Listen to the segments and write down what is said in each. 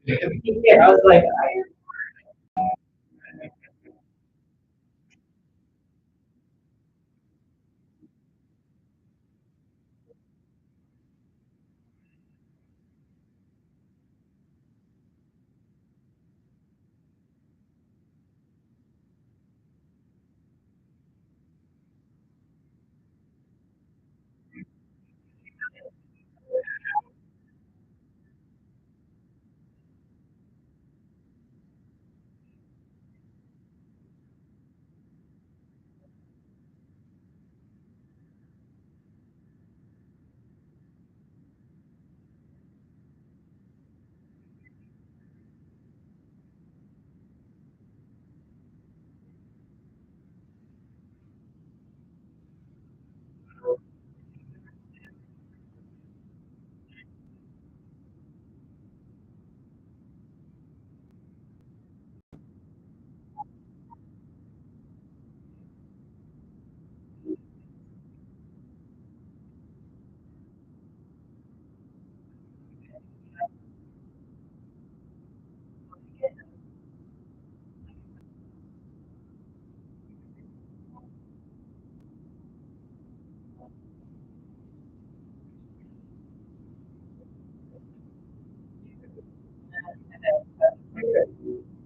Yeah, I was like,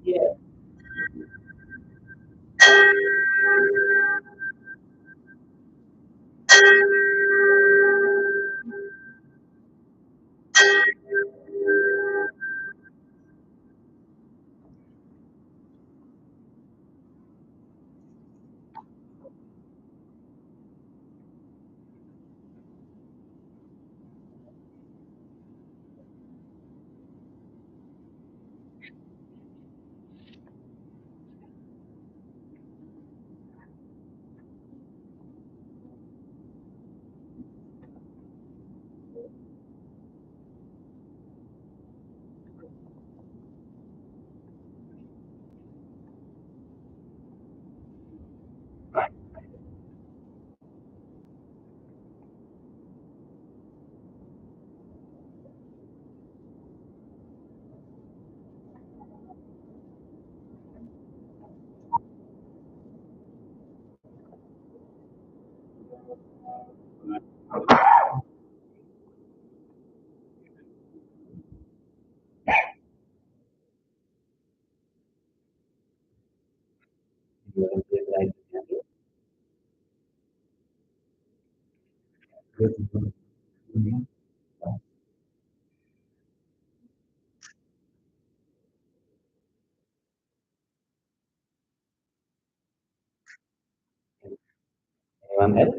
yeah. You want to like anyone else?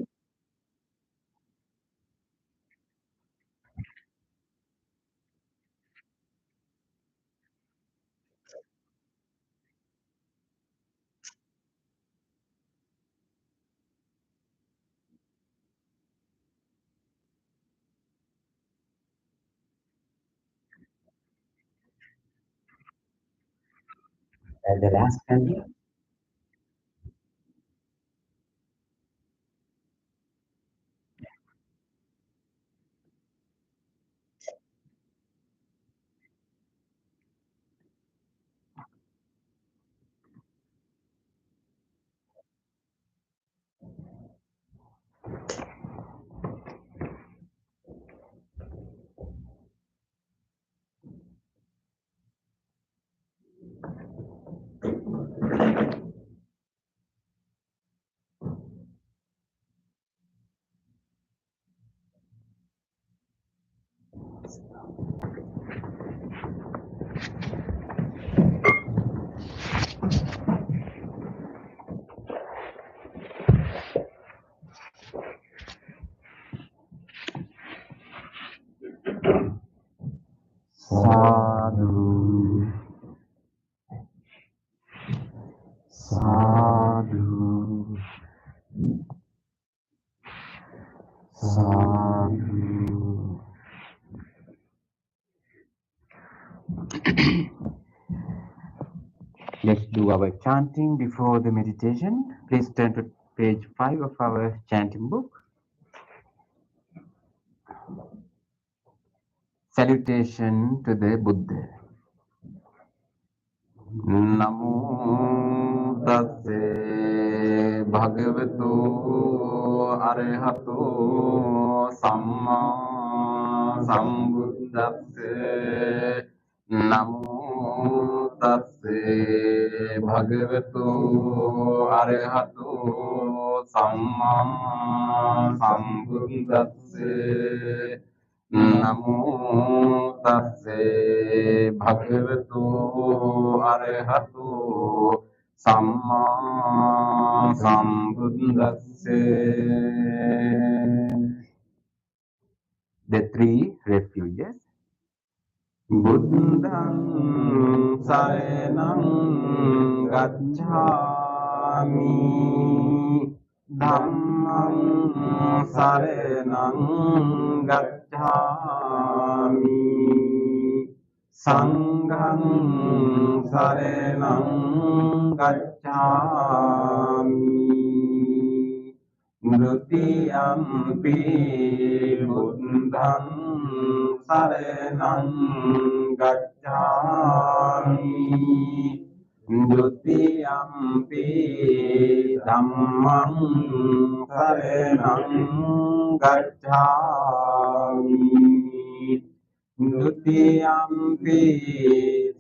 The last candy? Sadhu, sadhu, sadhu. Let's do our chanting before the meditation. Please turn to page 5 of our chanting book. Salutation to the Buddha. Namo tassa bhagavato arahato samma sambuddhassa. Namo tassa bhagavato arahato samma sambuddhassa. Namo tassa bhagavato arahato samma sambuddhassa. The three refuges. Buddhang saranang gacchami, Dhammang saranang gacchami, Sanghang saranang gacchami. Dutiyampi buddhang saranang gacchami, Dutiyampi dhammang saranang gacchami, Dutiyampi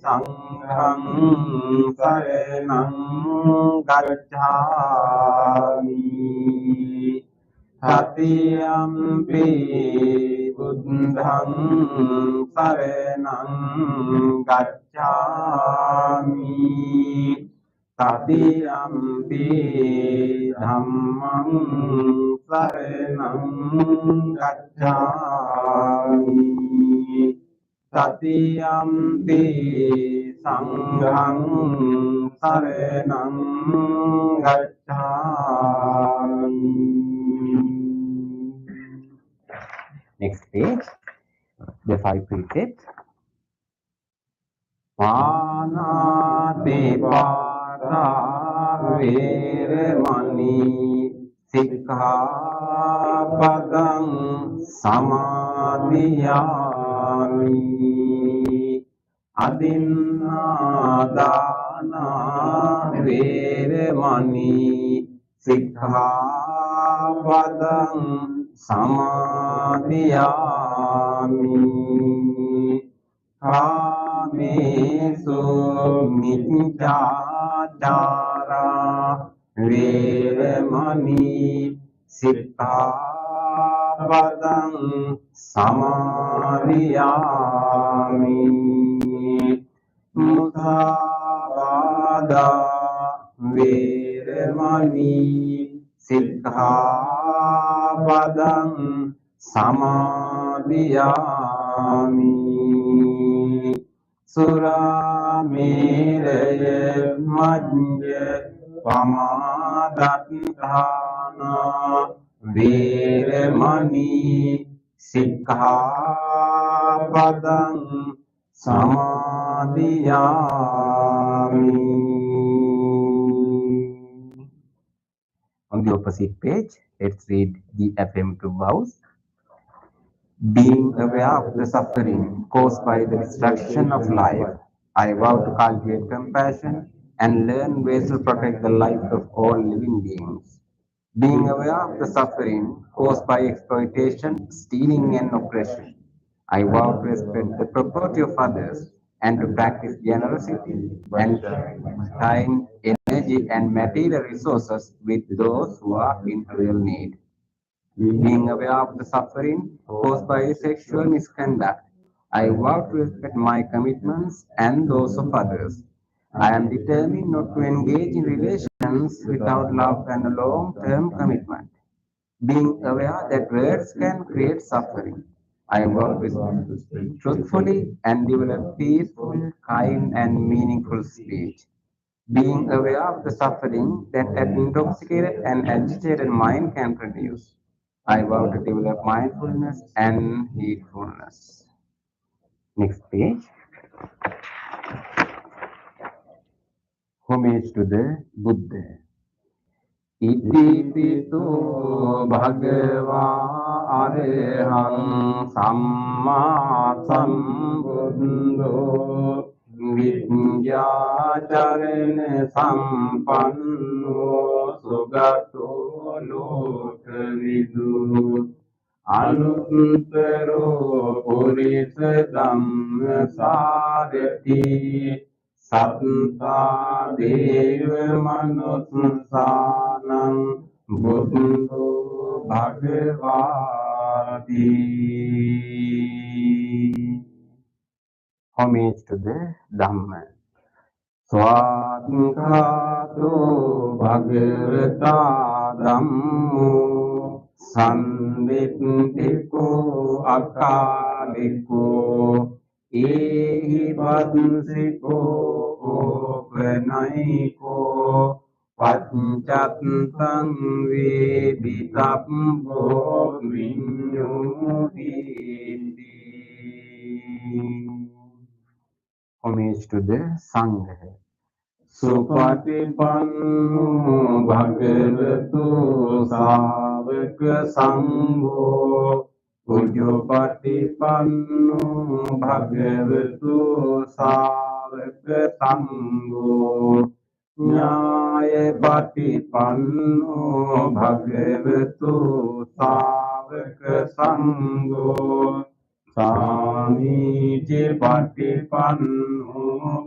sanghang saranang gacchami, Tatiyampi buddhang saranang gacchami, Tatiyampi dhammang saranang gacchami, Tatiyampi sanghang saranang gacchami. Next page, the five precepts. Panatipata Veramani Sikkhapadang Samadhiyami, Adinādāna Veramani Sikkhapadang Samadhiyami, Kāmesu Micchācāra Veramani Sikkhapadang Samadhiyami, Mussāvāda Veramani Sikkhapadang Samadhiyami, Suramēraya Majña Pamādaṭṭhāna Veramani Sikkhapadang Samadhiyami. On the opposite page, let's read the affirmative vows. Being aware of the suffering caused by the destruction of life, I vow to cultivate compassion and learn ways to protect the life of all living beings. Being aware of the suffering caused by exploitation, stealing, and oppression, I vow to respect the property of others and to practice generosity and time, energy, and material resources with those who are in real need. Being aware of the suffering caused by sexual misconduct, I vow to respect my commitments and those of others. I am determined not to engage in relations without love and a long-term commitment. Being aware that words can create suffering, I vow to speak truthfully and develop peaceful, kind, and meaningful speech. Being aware of the suffering that an intoxicated and agitated mind can produce, I vow to develop mindfulness and heedfulness. Next page. Homage to the Buddha. Itipito bhagavā arahang samma sambuddho විද්‍යාචරණ සම්පන්නෝ සුගතෝ ලෝකවිදු අනුත්තරෝ පුරිස ධම්මසාරති සත්තා දේව මනුස්සානං බුද්ධෝ භගවාති. Homage to the Dhamma. Swadhikato Bhagavata Dhammo Sanditiko Akaliko Ehi Vadsiko Opanaiko Panchatang Veditappo Vinyoditi. Homage to the Sangha. Supatipanno Bhagavatu Savaka Sangho Ujupatipanno Bhagavatu Savaka Sangho Nyaya Patipanno Bhagavatu Savaka Sangho Samiji Patipanno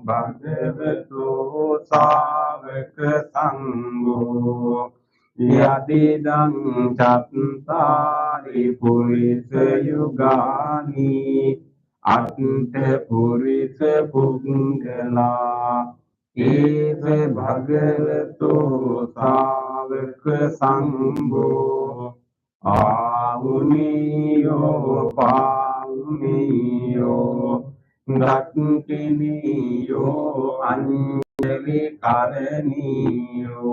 Bhagavatu Savaka Sangho Yadidang Chattari Purisa Yugani Ante Purisa Pungala Eva Bhagavatu Savaka Sangho Ahuniyo Pauniyo Dakkiniyo Anjali Karaniyo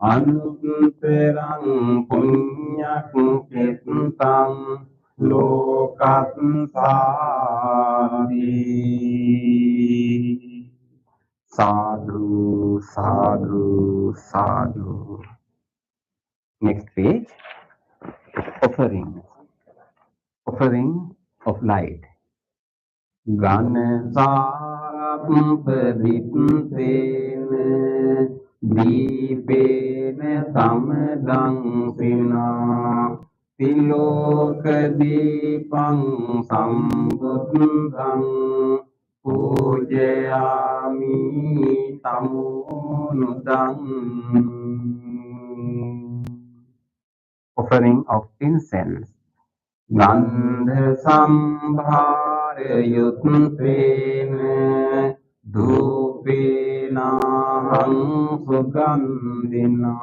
Anutterang Punyak Ketang Lokat Sadi. Sadhu, sadhu, sadhu. Next page. Offering. Offering of light. Ganasarappaditene Deepene Samadang Sina Tilokadipang Sambuddhang Pujayami Tamunudang. Offering of incense. Gandha Sambhara Yuttena Dhupena Hang Sugandhina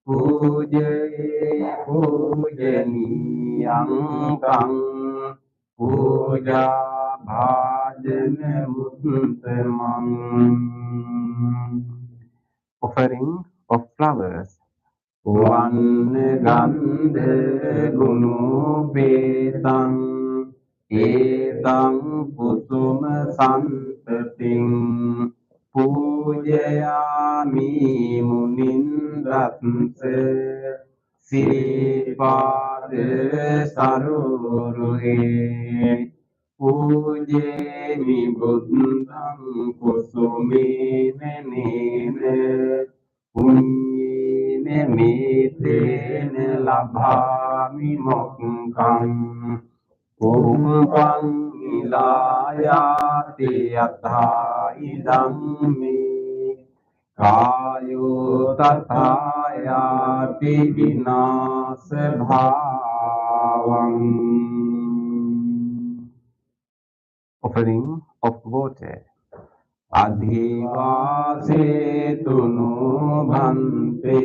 Pujaye Pujaniyang Kang Puja Bhajana Uttamam. Offering of flowers. Vanna Gandha Gunu Petang Etang Pusuma Santating Pujayami Munindatse Sipade Saruruhe Pujemi Buddhang Kusumine Nene Punyene Metene Labhami Mokkam Kumpang Ilayati Yatha Idam Me Kayo Tathayati Vinasa Bhavang. Offering of water. Adhivase tunu bhante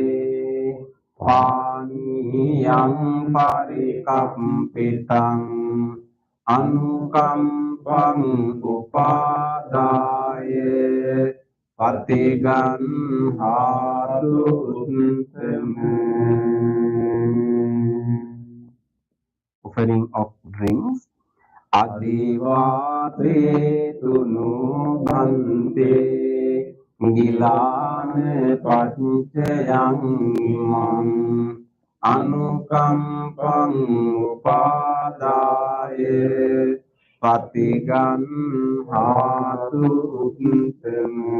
paniyam parikampitang anukampang upadaye patigan hatu uttame. Offering of drinks. Adivate tunu bhante gilane pancayang imam anukampang upadaye Patiganhatu Uttanu.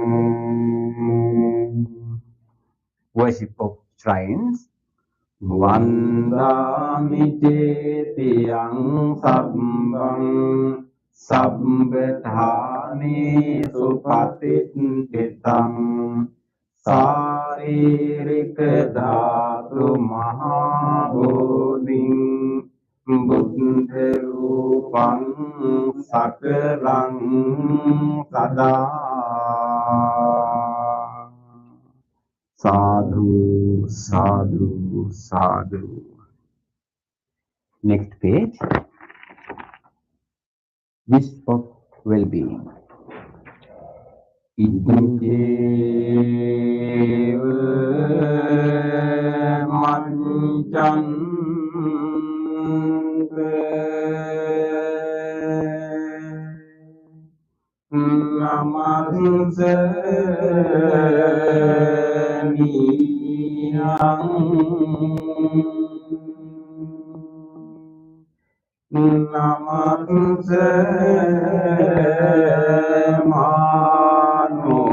Worship of shrines. Vandami Cetiyang Sabbang Sabbethani Supatititang Saririka Dhatu Mahabodhing Buddha Rupang Sakalang Sada. Sadhu, sadhu, sadhu. Next page. Wish of well-being. Idinjeva Namaste Namaste Manu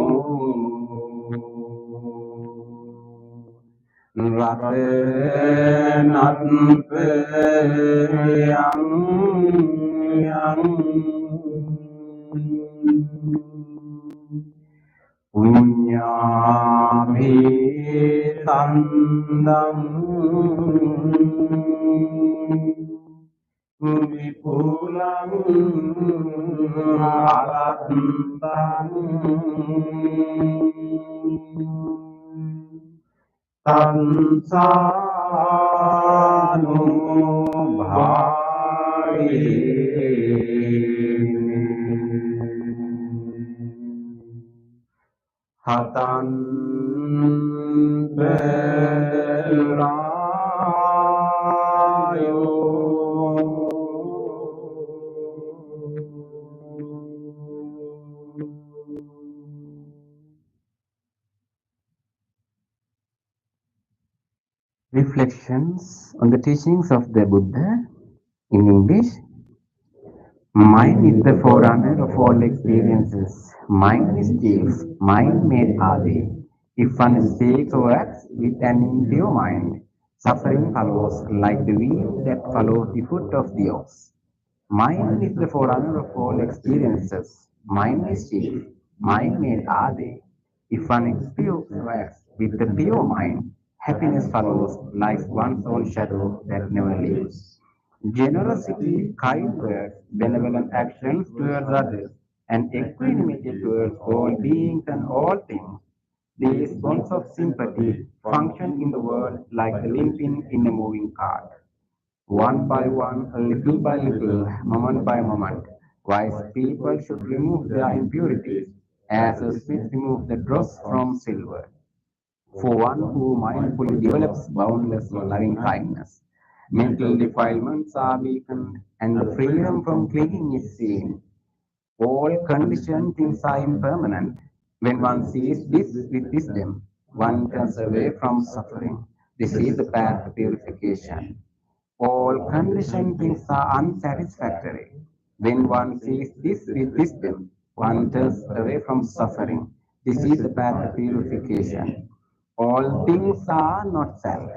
Rate Natpe Yang Punyami Tandang Vipulang Alatang Tansanu Hatan Berayo Reflections on the teachings of the Buddha in English. Mind is the forerunner of all experiences. Mind is chief. Mind made Adi. If one speaks or acts with an impure mind, suffering follows like the wheel that follows the foot of the ox. Mind is the forerunner of all experiences. Mind is chief. Mind made Adi. If one speaks or acts with the pure mind, happiness follows like one's own shadow that never leaves. Generosity, kind words, benevolent actions towards others, and equanimity towards all beings and all things. These bonds of sympathy function in the world like the linking in a moving cart. One by one, little by little, moment by moment, wise people should remove their impurities as a smith removes the dross from silver. For one who mindfully develops boundless loving kindness, mental defilements are weakened and the freedom from clinging is seen. All conditioned things are impermanent. When one sees this with wisdom, one turns away from suffering. This is the path to purification. All conditioned things are unsatisfactory. When one sees this with wisdom, one turns away from suffering. This is the path to purification. All things are not self.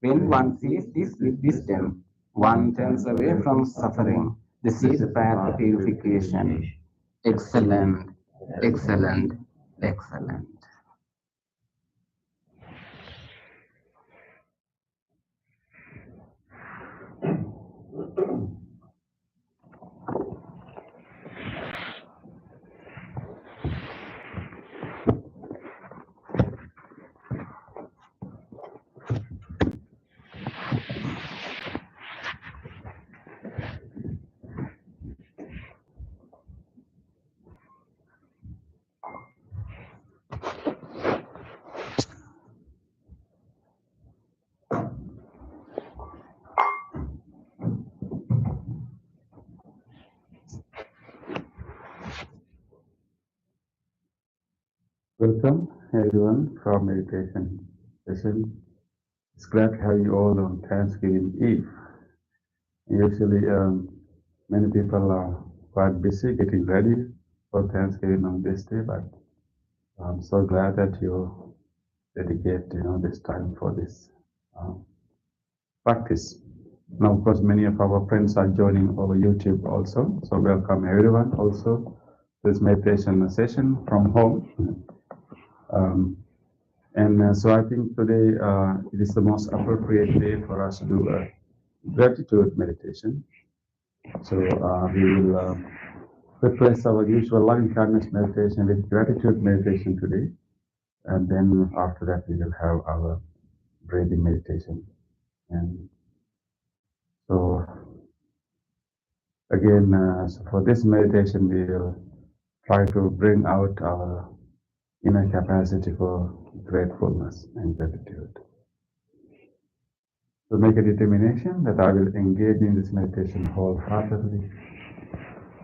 When one sees this with wisdom, one turns away from suffering. This is the path to purification. Excellent, excellent, excellent. Welcome everyone from meditation session. It's glad to have you all on Thanksgiving Eve. Usually, many people quite busy getting ready for Thanksgiving on this day, but I'm so glad that you dedicate, this time for this uh, practice. Now, of course, many of our friends are joining over YouTube also. So welcome everyone also to this meditation session from home. So I think today it is the most appropriate day for us to do a gratitude meditation. So we will replace our usual loving kindness meditation with gratitude meditation today. And then after that, we will have our breathing meditation. And so again, so for this meditation, we will try to bring out our inner capacity for gratefulness and gratitude. So make a determination that I will engage in this meditation wholeheartedly.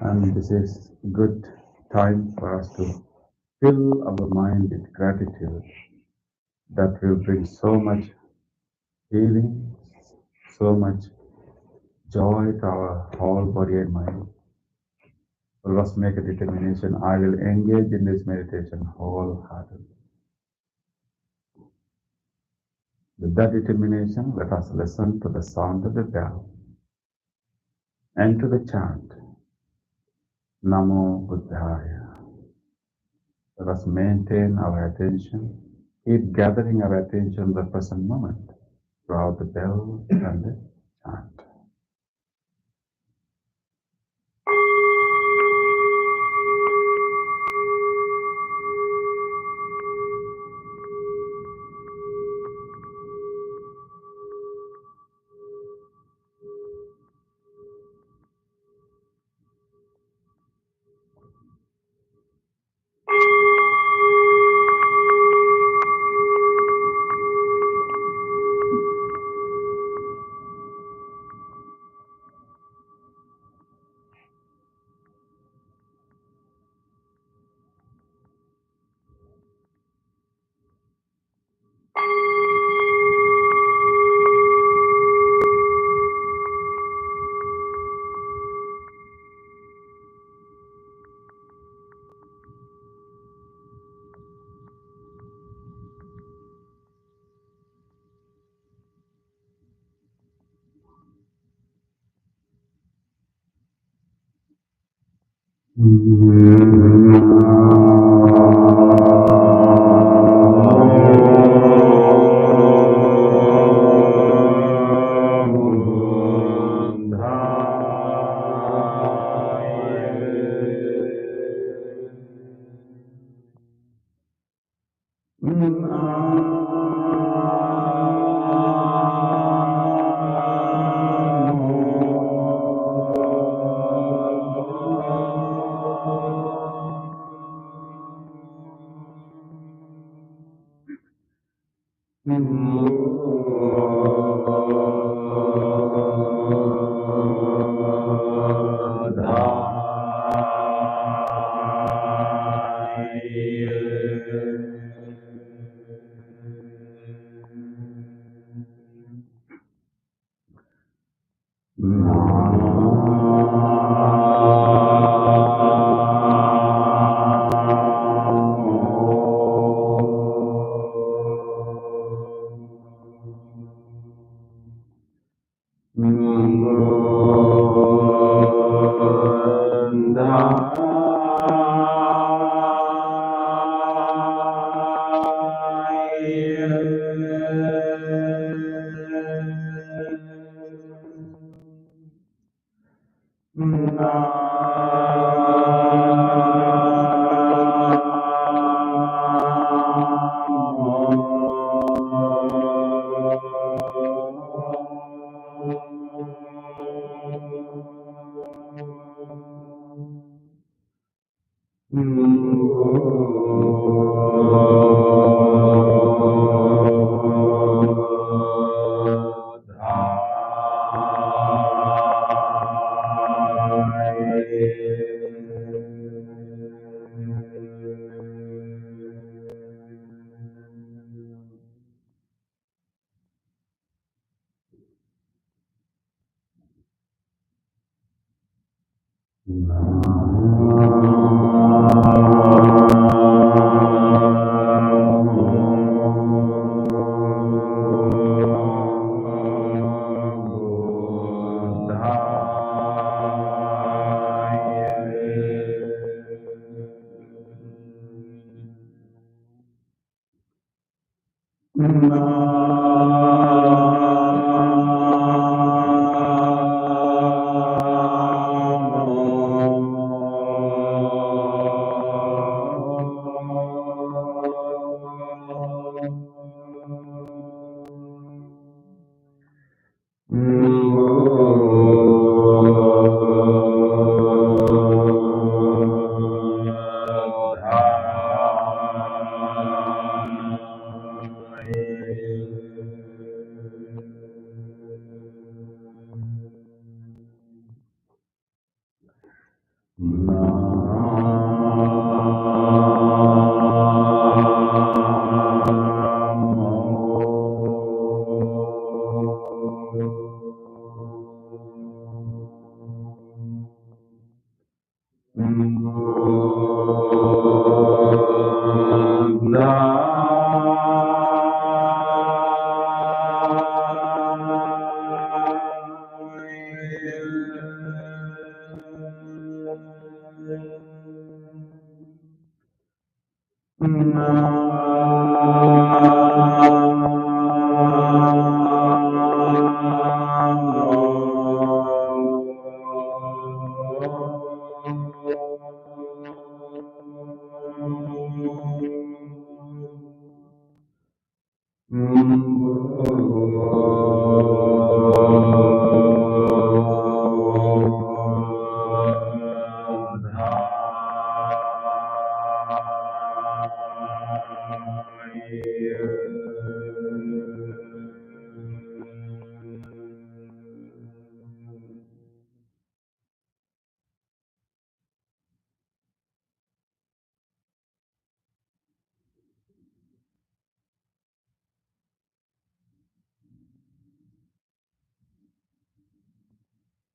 And this is a good time for us to fill our mind with gratitude that will bring so much healing, so much joy to our whole body and mind. So let's make a determination. I will engage in this meditation wholeheartedly. With that determination, let us listen to the sound of the bell and to the chant, Namo Buddhaya. Let us maintain our attention, keep gathering our attention in the present moment throughout the bell and the chant.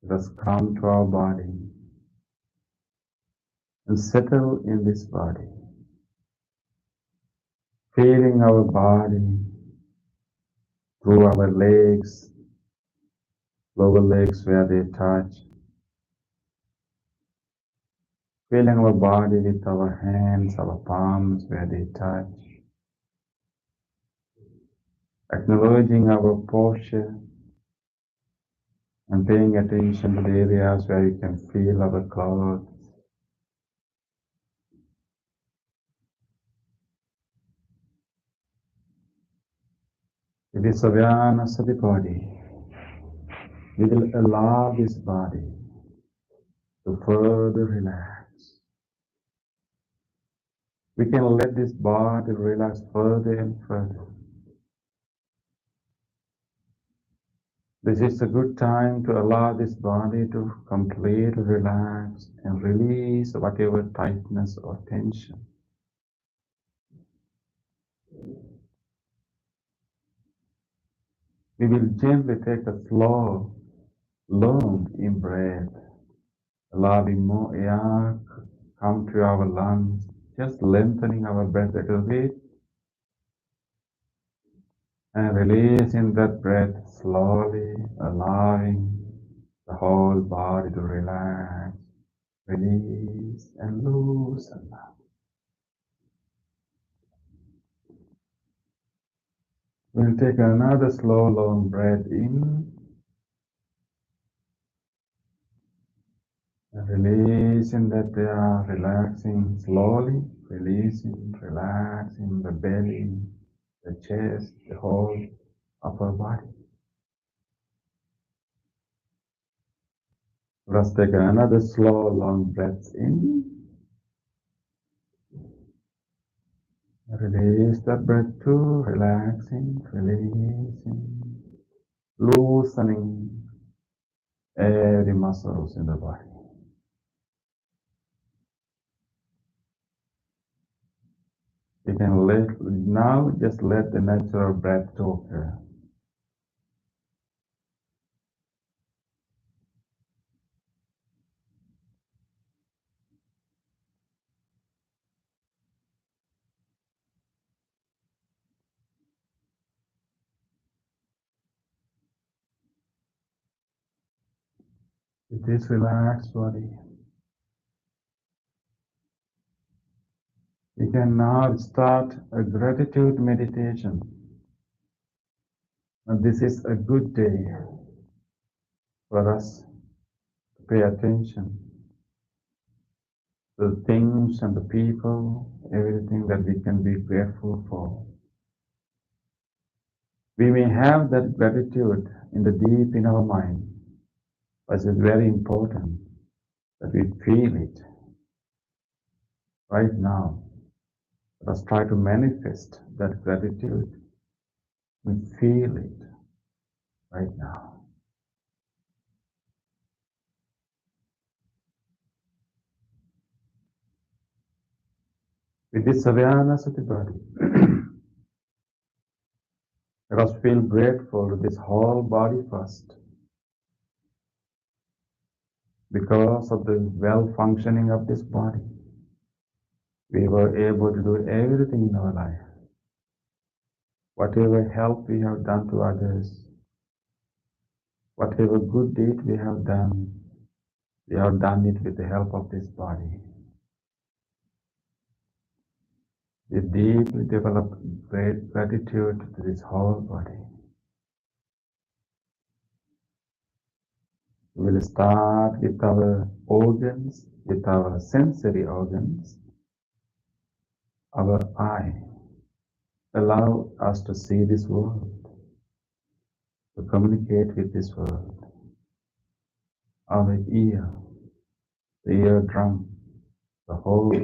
Let us come to our body and settle in this body, feeling our body through our legs, lower legs where they touch, feeling our body with our hands, our palms where they touch, acknowledging our posture and paying attention to the areas where you can feel our clothes. With this awareness of the body, we will allow this body to further relax. We can let this body relax further and further. This is a good time to allow this body to completely relax and release whatever tightness or tension. We will gently take a slow, long in-breath, allowing more air come to our lungs, just lengthening our breath a little bit and releasing that breath slowly, allowing the whole body to relax, release and loosen up. We'll take another slow, long breath in and releasing that air, relaxing slowly, releasing, relaxing the belly, the chest, the whole upper body. Let's take another slow, long breath in. Release that breath too, relaxing, releasing, loosening every muscles in the body. You can now just let the natural breath to occur. With this relaxed body, you can now start a gratitude meditation. And this is a good day for us to pay attention to the things and the people, everything that we can be grateful for. We may have that gratitude in the deep in our mind, but it's very important that we feel it right now. Let us try to manifest that gratitude and feel it right now. With this awareness of the body, let us feel grateful to this whole body first. Because of the well functioning of this body, we were able to do everything in our life. Whatever help we have done to others, whatever good deed we have done it with the help of this body. We deeply develop great gratitude to this whole body. We will start with our organs, with our sensory organs. Our eye allow us to see this world, to communicate with this world. Our ear, the eardrum, the whole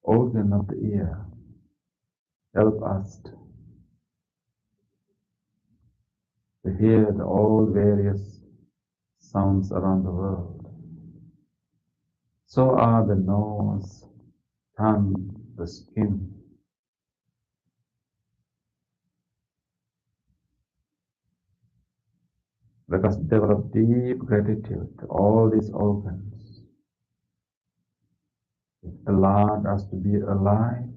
organ of the ear help us to hear all various sounds around the world. So are the nose, tongue, the skin. Let us develop deep gratitude to all these organs. It allowed us to be alive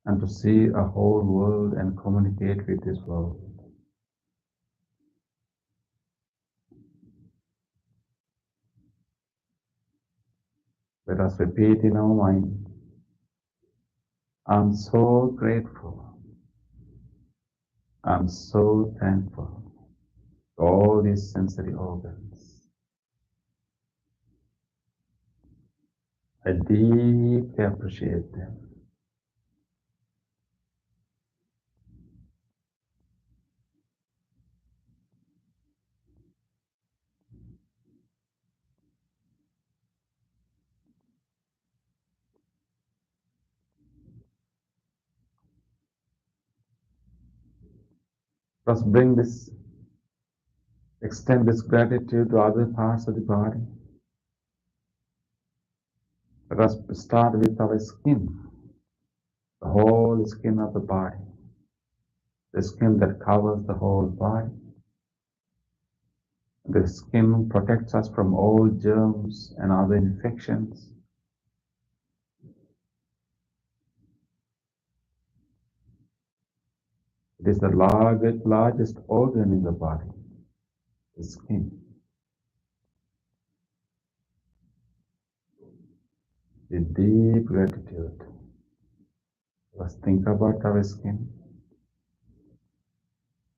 and to see a whole world and communicate with this world. Let us repeat in our mind, I'm so grateful. I'm so thankful for all these sensory organs. I deeply appreciate them. Let's extend this gratitude to other parts of the body. Let us start with our skin, the whole skin of the body, the skin that covers the whole body. The skin protects us from all germs and other infections. It is the largest organ in the body, the skin. With deep gratitude, let's think about our skin.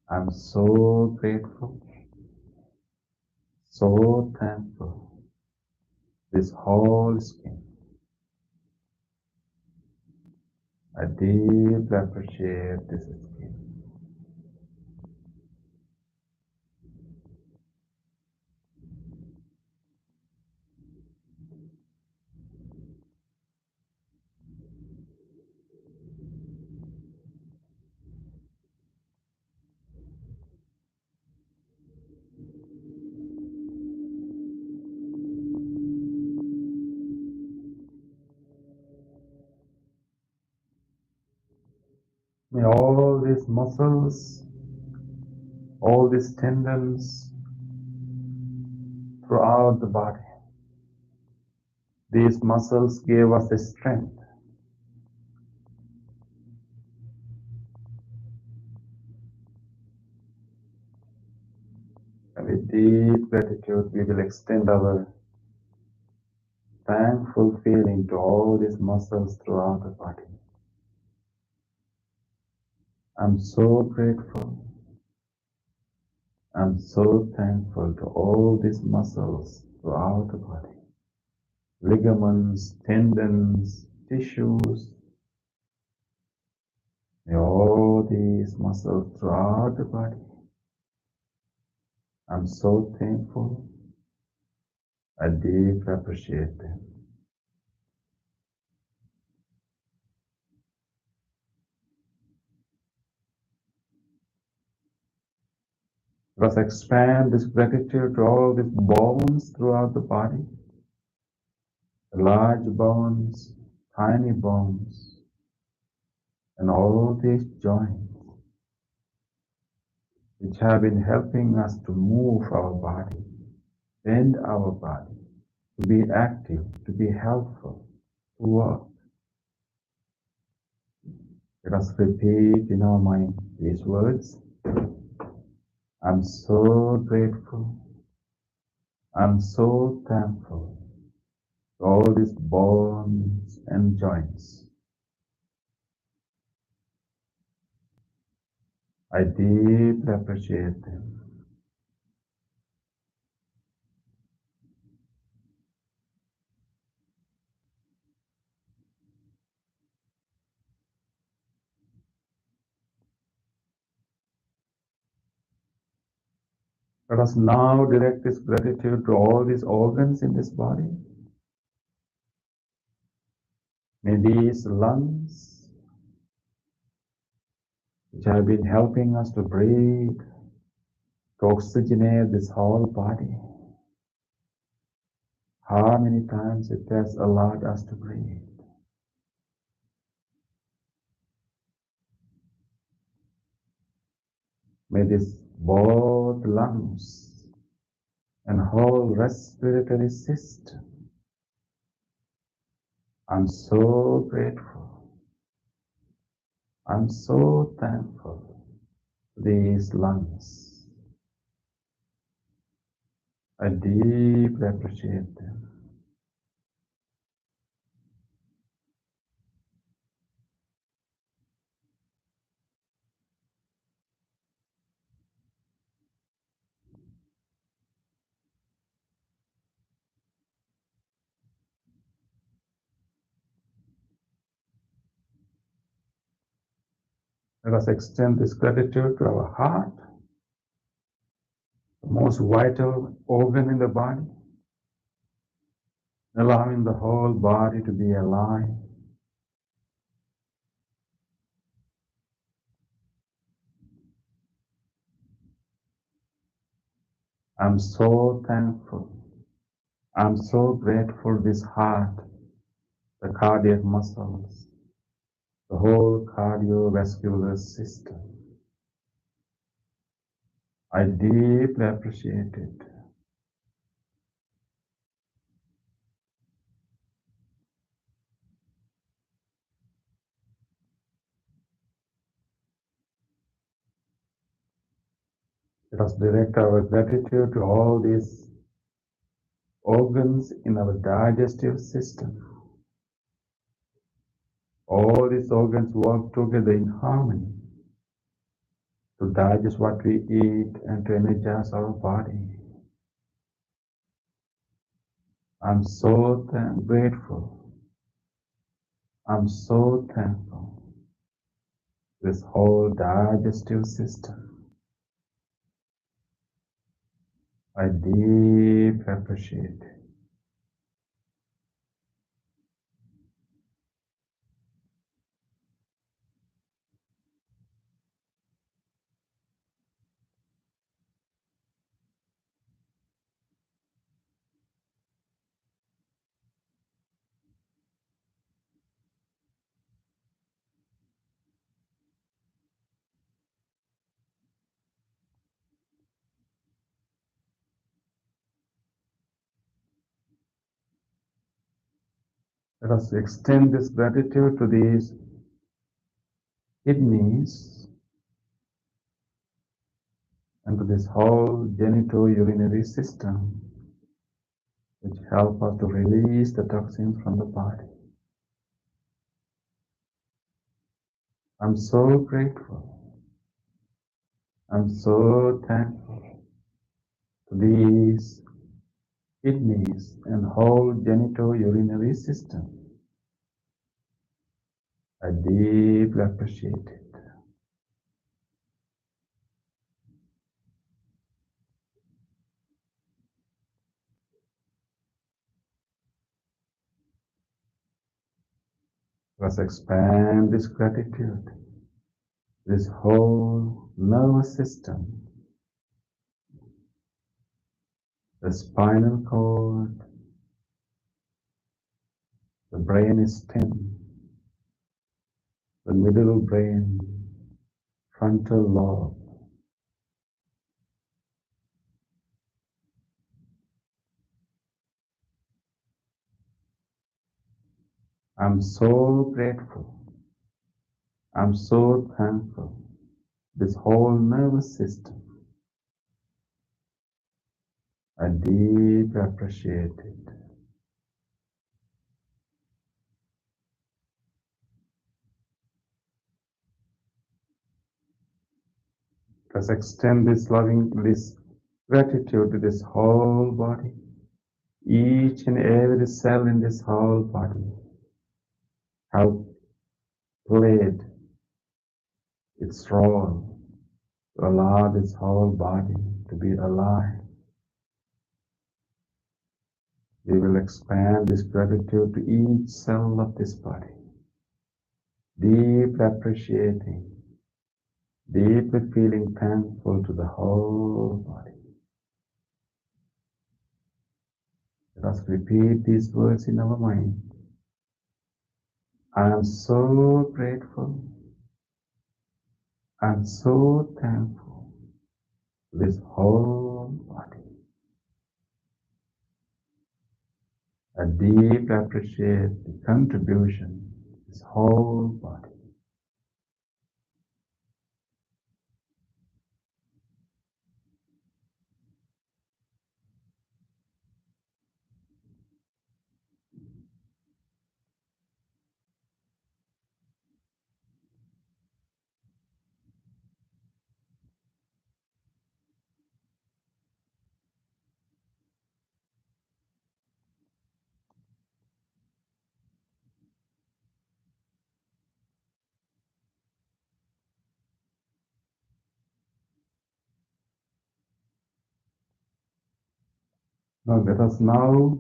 I'm so grateful, so thankful. This whole skin. I deeply appreciate this skin. May all these muscles, all these tendons throughout the body, these muscles gave us the strength. And with deep gratitude, we will extend our thankful feeling to all these muscles throughout the body. I'm so grateful. I'm so thankful to all these muscles throughout the body, ligaments, tendons, tissues, all these muscles throughout the body. I'm so thankful. I deeply appreciate them. Let us expand this gratitude to all these bones throughout the body, the large bones, tiny bones, and all these joints which have been helping us to move our body, bend our body, to be active, to be helpful, to work. Let us repeat in our mind these words. I'm so grateful. I'm so thankful to all these bones and joints. I deeply appreciate them. Let us now direct this gratitude to all these organs in this body. May these lungs, which have been helping us to breathe, to oxygenate this whole body, how many times it has allowed us to breathe. May this both lungs and whole respiratory system, I'm so grateful. I'm so thankful for these lungs. I deeply appreciate them. Let us extend this gratitude to our heart, the most vital organ in the body, allowing the whole body to be alive. I'm so thankful. I'm so grateful this heart, the cardiac muscles, the whole cardiovascular system. I deeply appreciate it. Let us direct our gratitude to all these organs in our digestive system. All these organs work together in harmony to digest what we eat and to energize our body. I'm so grateful. I'm so thankful. This whole digestive system, I deeply appreciate it. Let us extend this gratitude to these kidneys and to this whole genitourinary system, which help us to release the toxins from the body. I'm so grateful. I'm so thankful to these kidneys and whole genitourinary system. I deeply appreciate it. Let's expand this gratitude, this whole nervous system, the spinal cord, the brain stem, the middle brain, frontal lobe. I'm so grateful. I'm so thankful. This whole nervous system, I deeply appreciate it. Let's extend this this gratitude to this whole body, each and every cell in this whole body. How played its role to allow this whole body to be alive. We will expand this gratitude to each cell of this body, deeply appreciating, deeply feeling thankful to the whole body. Let us repeat these words in our mind. I am so grateful. I'm so thankful for this whole body. I deeply appreciate the contribution of this whole body. Now let us now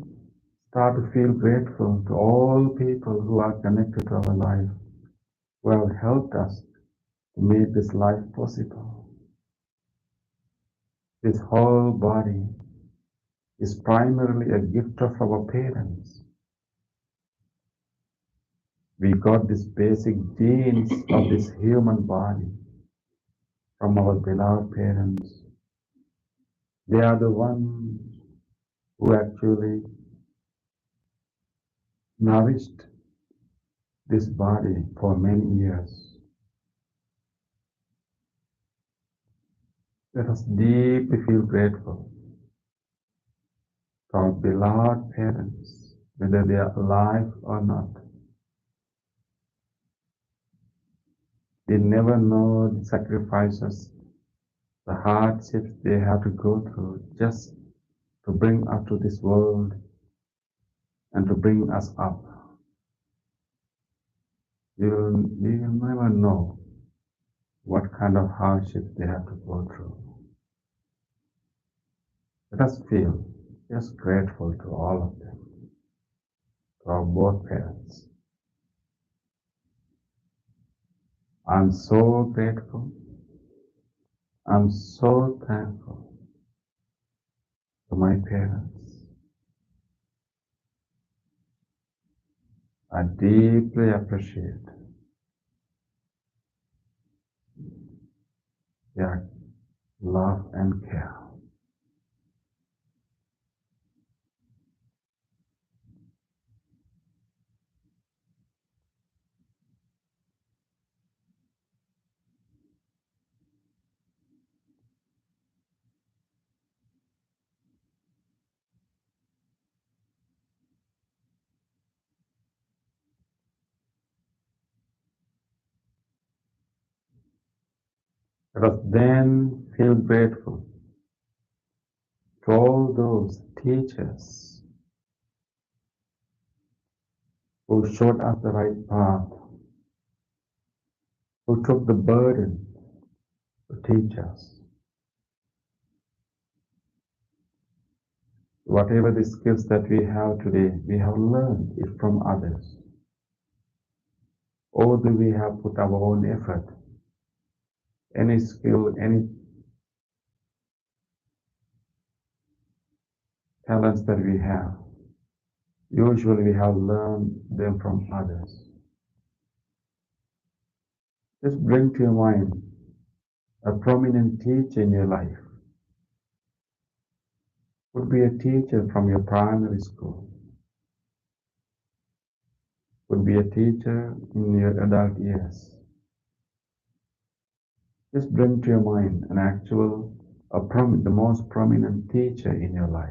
start to feel grateful to all people who are connected to our life, who have helped us to make this life possible. This whole body is primarily a gift of our parents. We got these basic genes of this human body from our beloved parents. They are the ones who actually nourished this body for many years. Let us deeply feel grateful to our beloved parents, whether they are alive or not. They never know the sacrifices, the hardships they have to go through just to bring us to this world and to bring us up. We will never know what kind of hardships they have to go through. Let us feel just grateful to all of them, to our both parents. I'm so grateful. I'm so thankful to my parents. I deeply appreciate their love and care. Let us then feel grateful to all those teachers who showed us the right path, who took the burden to teach us. Whatever the skills that we have today, we have learned it from others. Or do we have put our own effort? Any skill, any talents that we have, usually we have learned them from others. Just bring to your mind a prominent teacher in your life. Could be a teacher from your primary school, could be a teacher in your adult years. Just bring to your mind an actual, the most prominent teacher in your life.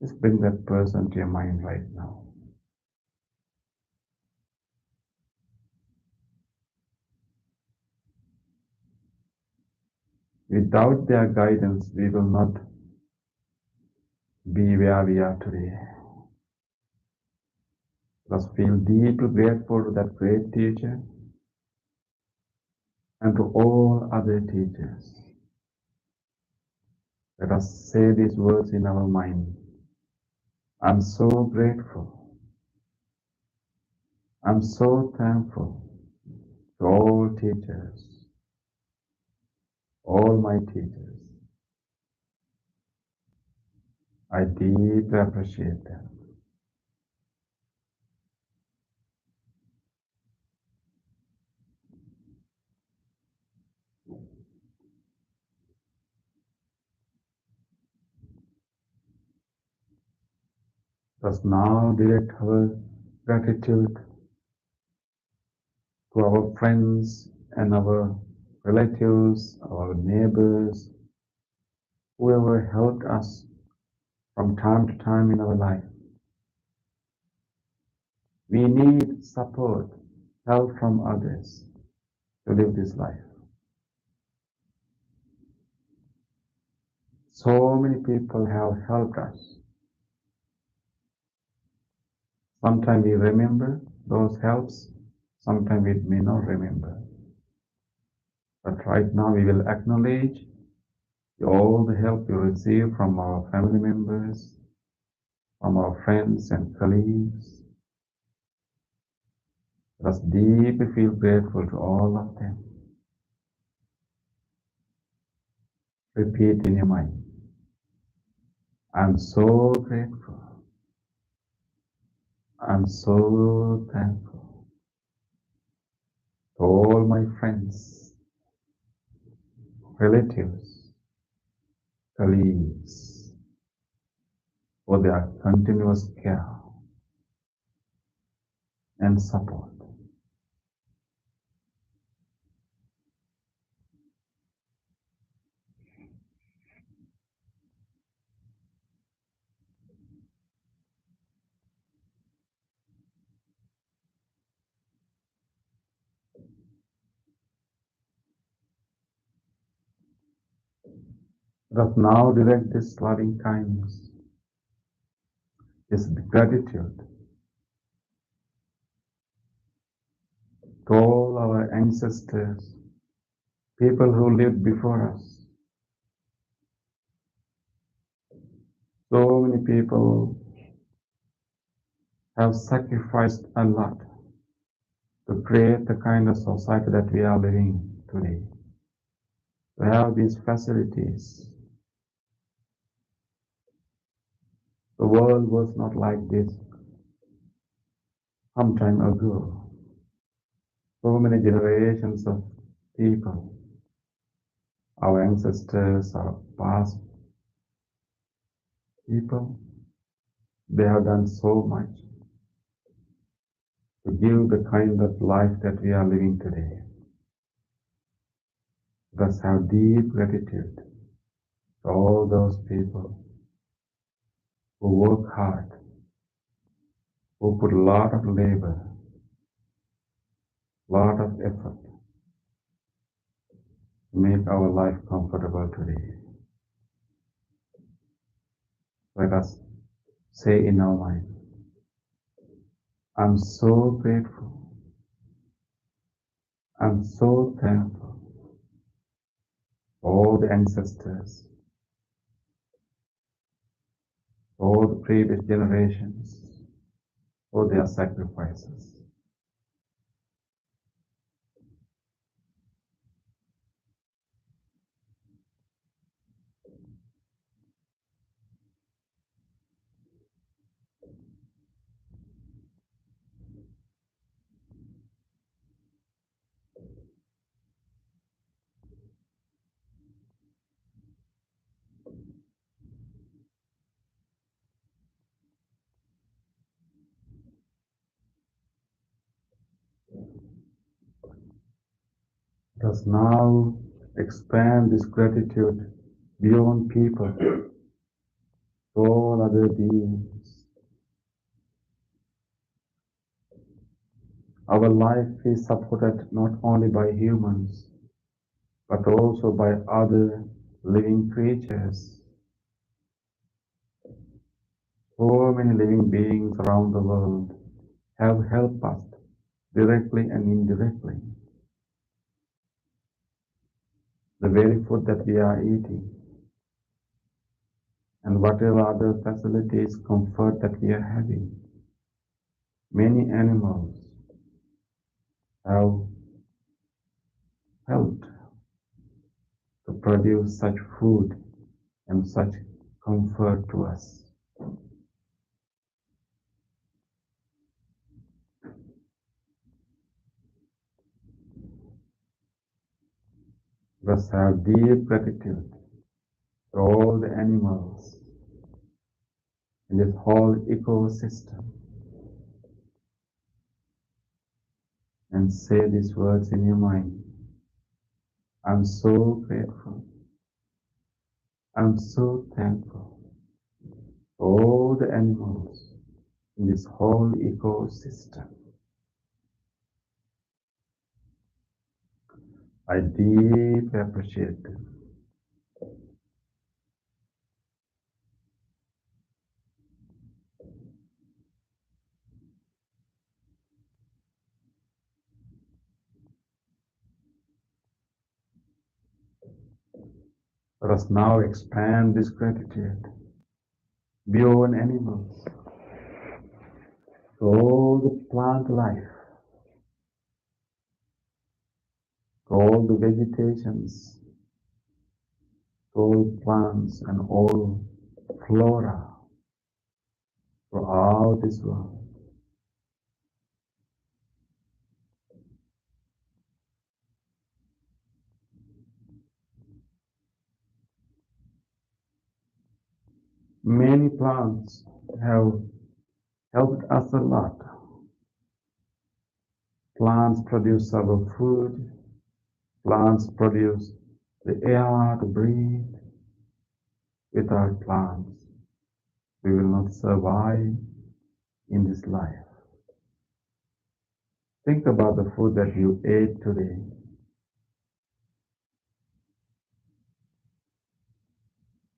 Just bring that person to your mind right now. Without their guidance, we will not be where we are today. Let us feel deeply grateful to that great teacher and to all other teachers. Let us say these words in our mind. I'm so grateful. I'm so thankful to all teachers, all my teachers. I deeply appreciate them. Let us now direct our gratitude to our friends and our relatives, our neighbors, whoever helped us from time to time in our life. We need support, help from others to live this life. So many people have helped us. Sometimes we remember those helps, sometimes we may not remember. But right now we will acknowledge all the help we receive from our family members, from our friends and colleagues. Let us deeply feel grateful to all of them. Repeat in your mind. I'm so grateful. I'm so thankful to all my friends, relatives, colleagues for their continuous care and support. Let us now direct this loving kindness, this gratitude to all our ancestors, people who lived before us. So many people have sacrificed a lot to create the kind of society that we are living today. To have these facilities. The world was not like this some time ago. So many generations of people, our ancestors, our past people, they have done so much to give the kind of life that we are living today. Let us have deep gratitude to all those people who work hard, who put a lot of labor, lot of effort make our life comfortable today. Let us say in our mind, I'm so grateful, I'm so thankful for all the ancestors, for all the previous generations, for their sacrifices. Let us now expand this gratitude beyond people, to all other beings. Our life is supported not only by humans, but also by other living creatures. So many living beings around the world have helped us directly and indirectly. The very food that we are eating and whatever other facilities, comfort that we are having, many animals have helped to produce such food and such comfort to us. Let us have deep gratitude to all the animals in this whole ecosystem and say these words in your mind. I'm so grateful. I'm so thankful for all the animals in this whole ecosystem. I deeply appreciate them. Let us now expand this gratitude beyond animals to all the plant life, to all the vegetations, to all plants and all flora throughout this world. Many plants have helped us a lot. Plants produce our food. Plants produce the air to breathe. Without plants, we will not survive in this life. Think about the food that you ate today.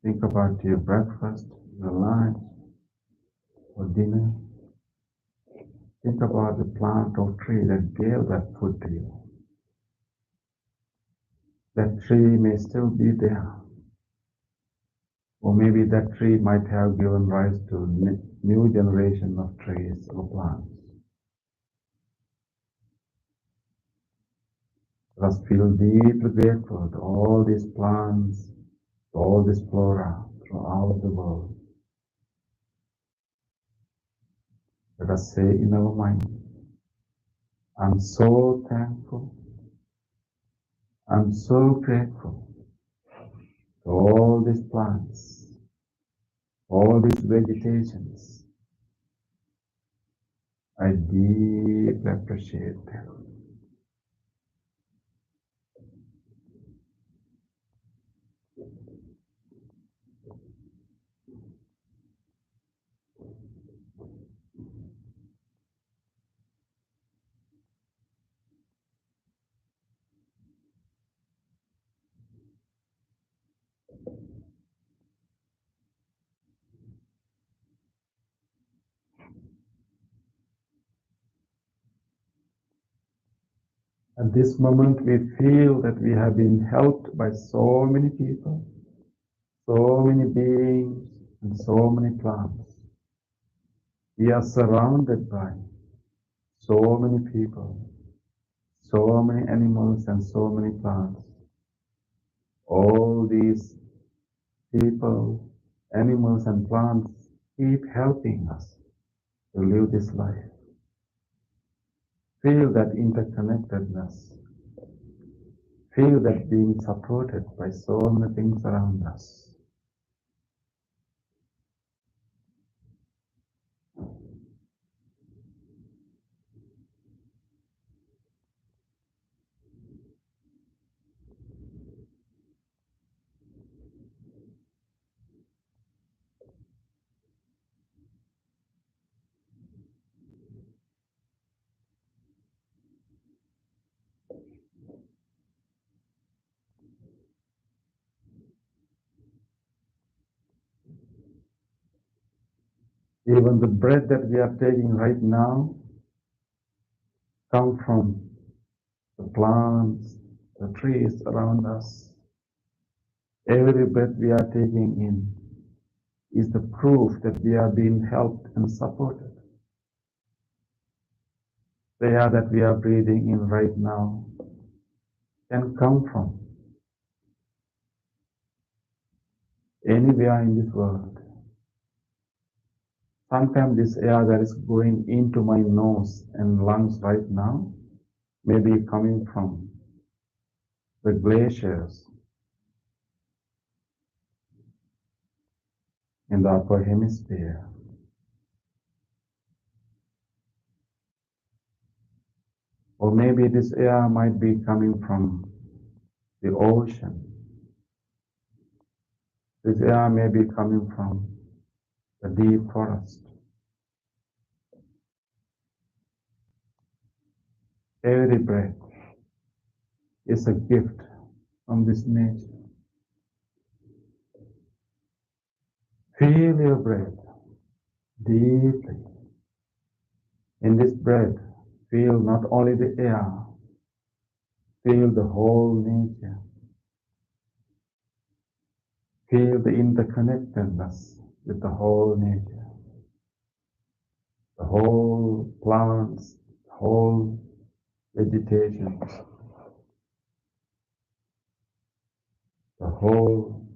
Think about your breakfast, your lunch, or dinner. Think about the plant or tree that gave that food to you. That tree may still be there. Or maybe that tree might have given rise to a new generation of trees or plants. Let us feel deeply grateful to all these plants, to all this flora throughout the world. Let us say in our mind, I'm so thankful, I'm so grateful to all these plants, all these vegetations. I deeply appreciate them. At this moment, we feel that we have been helped by so many people, so many beings, and so many plants. We are surrounded by so many people, so many animals, and so many plants. All these people, animals, and plants keep helping us to live this life. Feel that interconnectedness. Feel that being supported by so many things around us. Even the breath that we are taking right now come from the plants, the trees around us. Every breath we are taking in is the proof that we are being helped and supported. The air that we are breathing in right now can come from anywhere in this world. Sometimes this air that is going into my nose and lungs right now may be coming from the glaciers in the upper hemisphere. Or maybe this air might be coming from the ocean. This air may be coming from the deep forest. Every breath is a gift from this nature. Feel your breath deeply. In this breath, feel not only the air, feel the whole nature. Feel the interconnectedness with the whole nature, the whole plants, the whole vegetation, the whole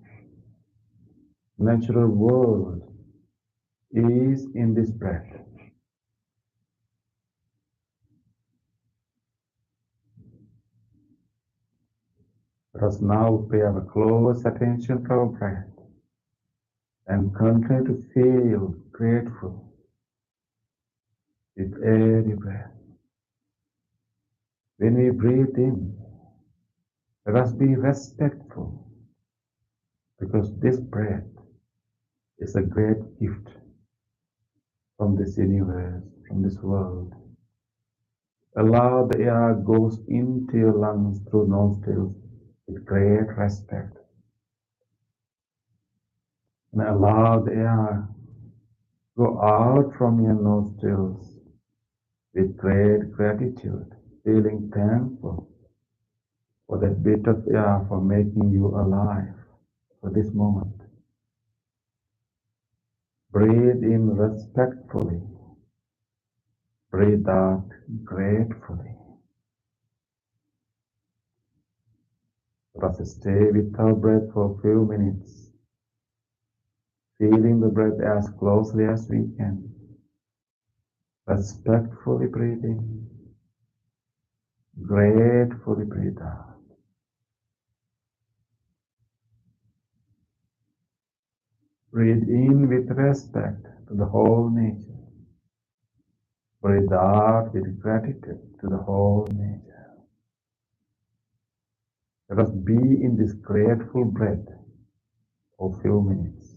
natural world is in this breath. Let us now pay our close attention to our breath and continue to feel grateful with every breath. When we breathe in, let us be respectful because this breath is a great gift from this universe, from this world. Allow the air goes into your lungs through nostrils with great respect. And allow the air go out from your nostrils with great gratitude, feeling thankful for that bit of air for making you alive for this moment. Breathe in respectfully. Breathe out gratefully. Let us stay with our breath for a few minutes, feeling the breath as closely as we can. Respectfully breathe in, gratefully breathe out. Breathe in with respect to the whole nature. Breathe out with gratitude to the whole nature. Let us be in this grateful breath for a few minutes.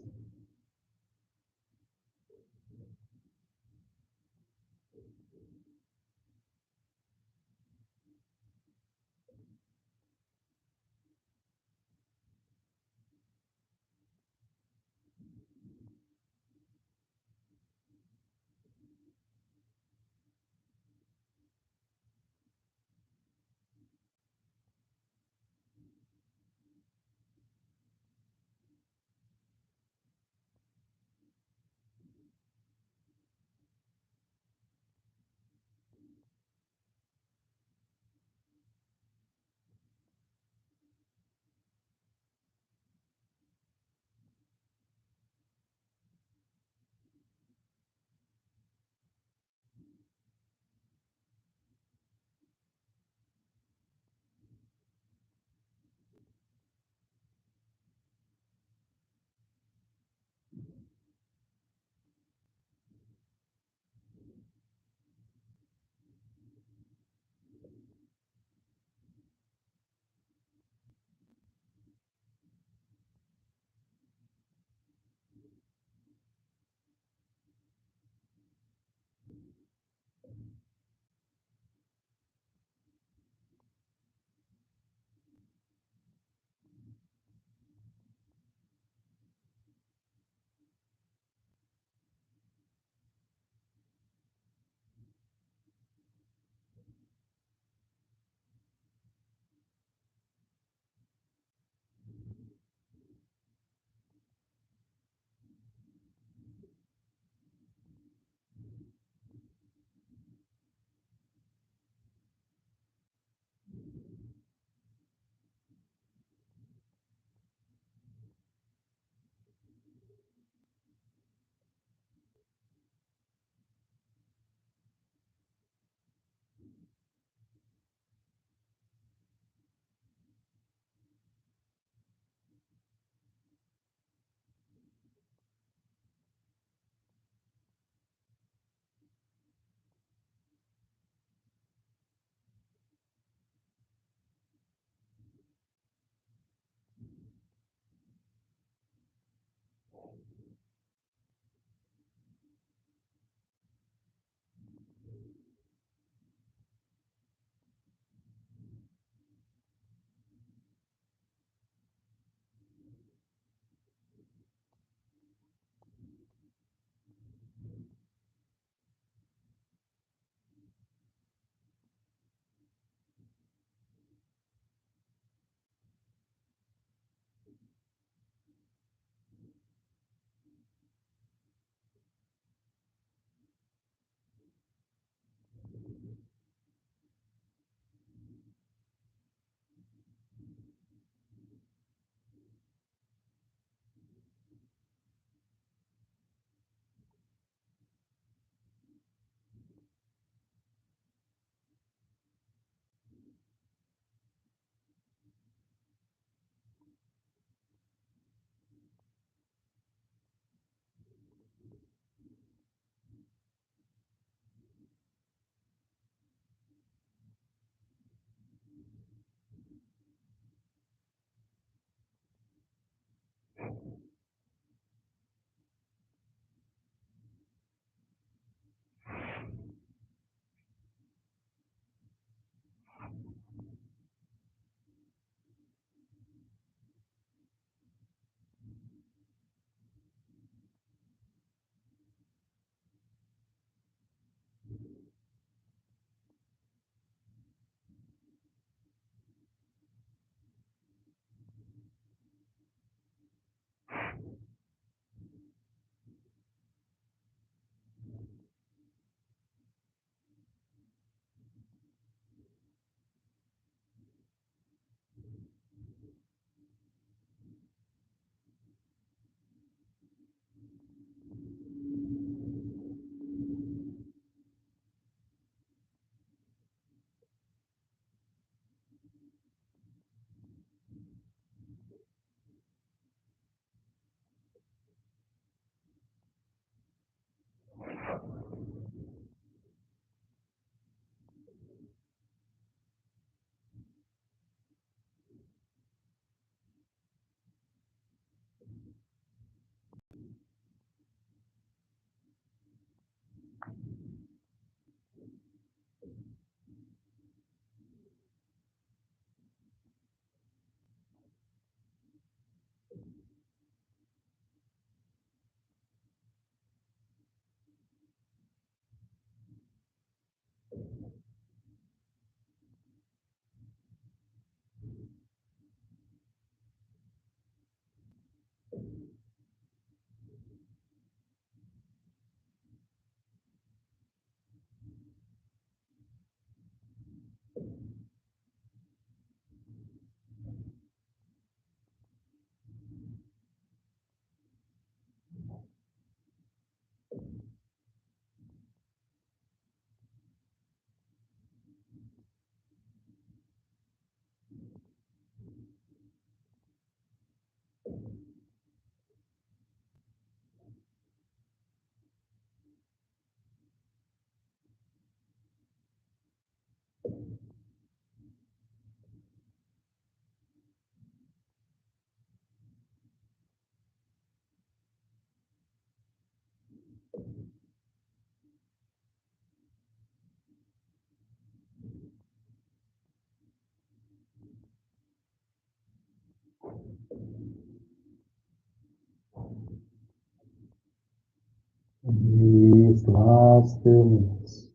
These last few minutes,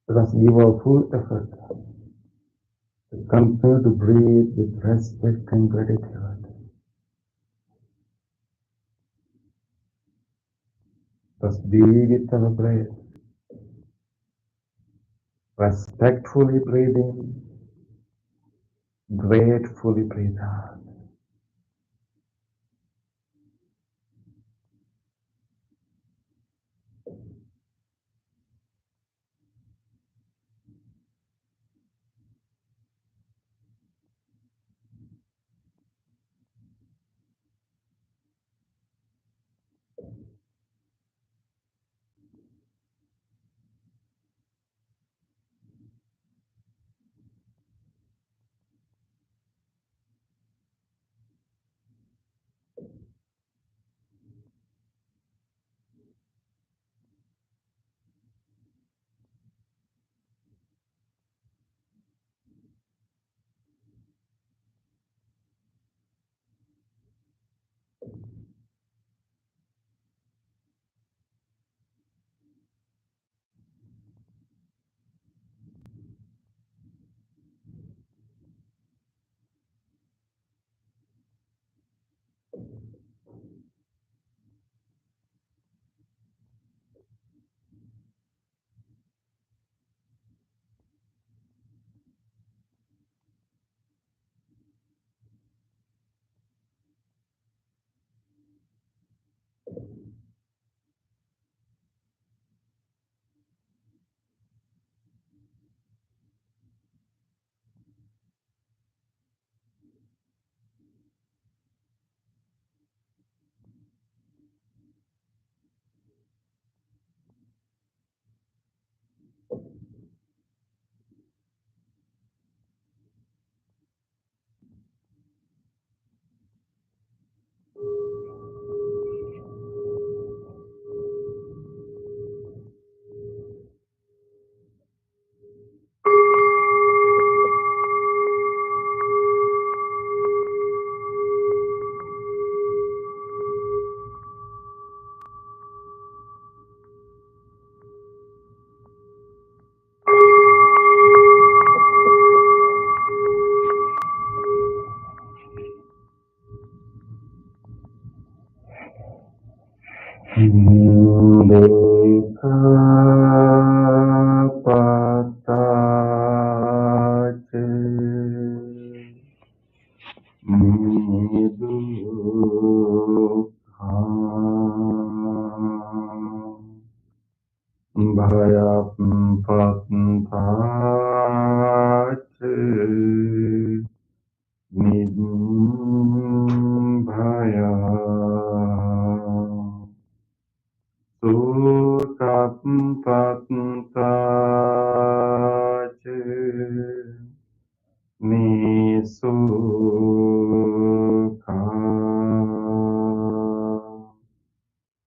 let us give our full effort to continue to breathe with respect and gratitude. Let us be with our breath, respectfully breathe in, gratefully breathe out.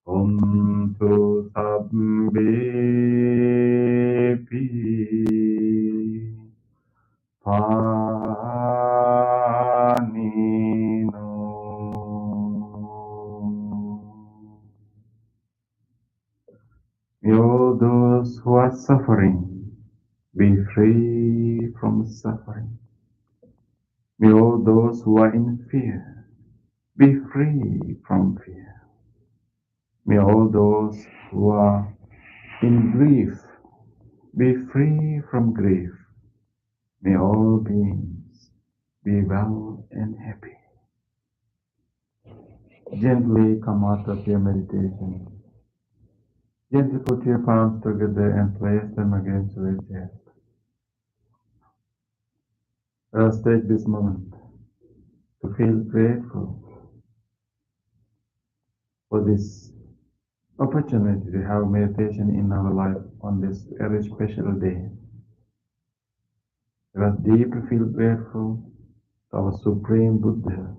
Untuk sabbepi panino. May all those who are suffering be free from suffering. May all those who are in fear be free from fear. May all those who are in grief be free from grief. May all beings be well and happy. Gently come out of your meditation. Gently put your palms together and place them against your chest. Let us take this moment to feel grateful for this opportunity to have meditation in our life on this very special day. Let us deeply feel grateful to our Supreme Buddha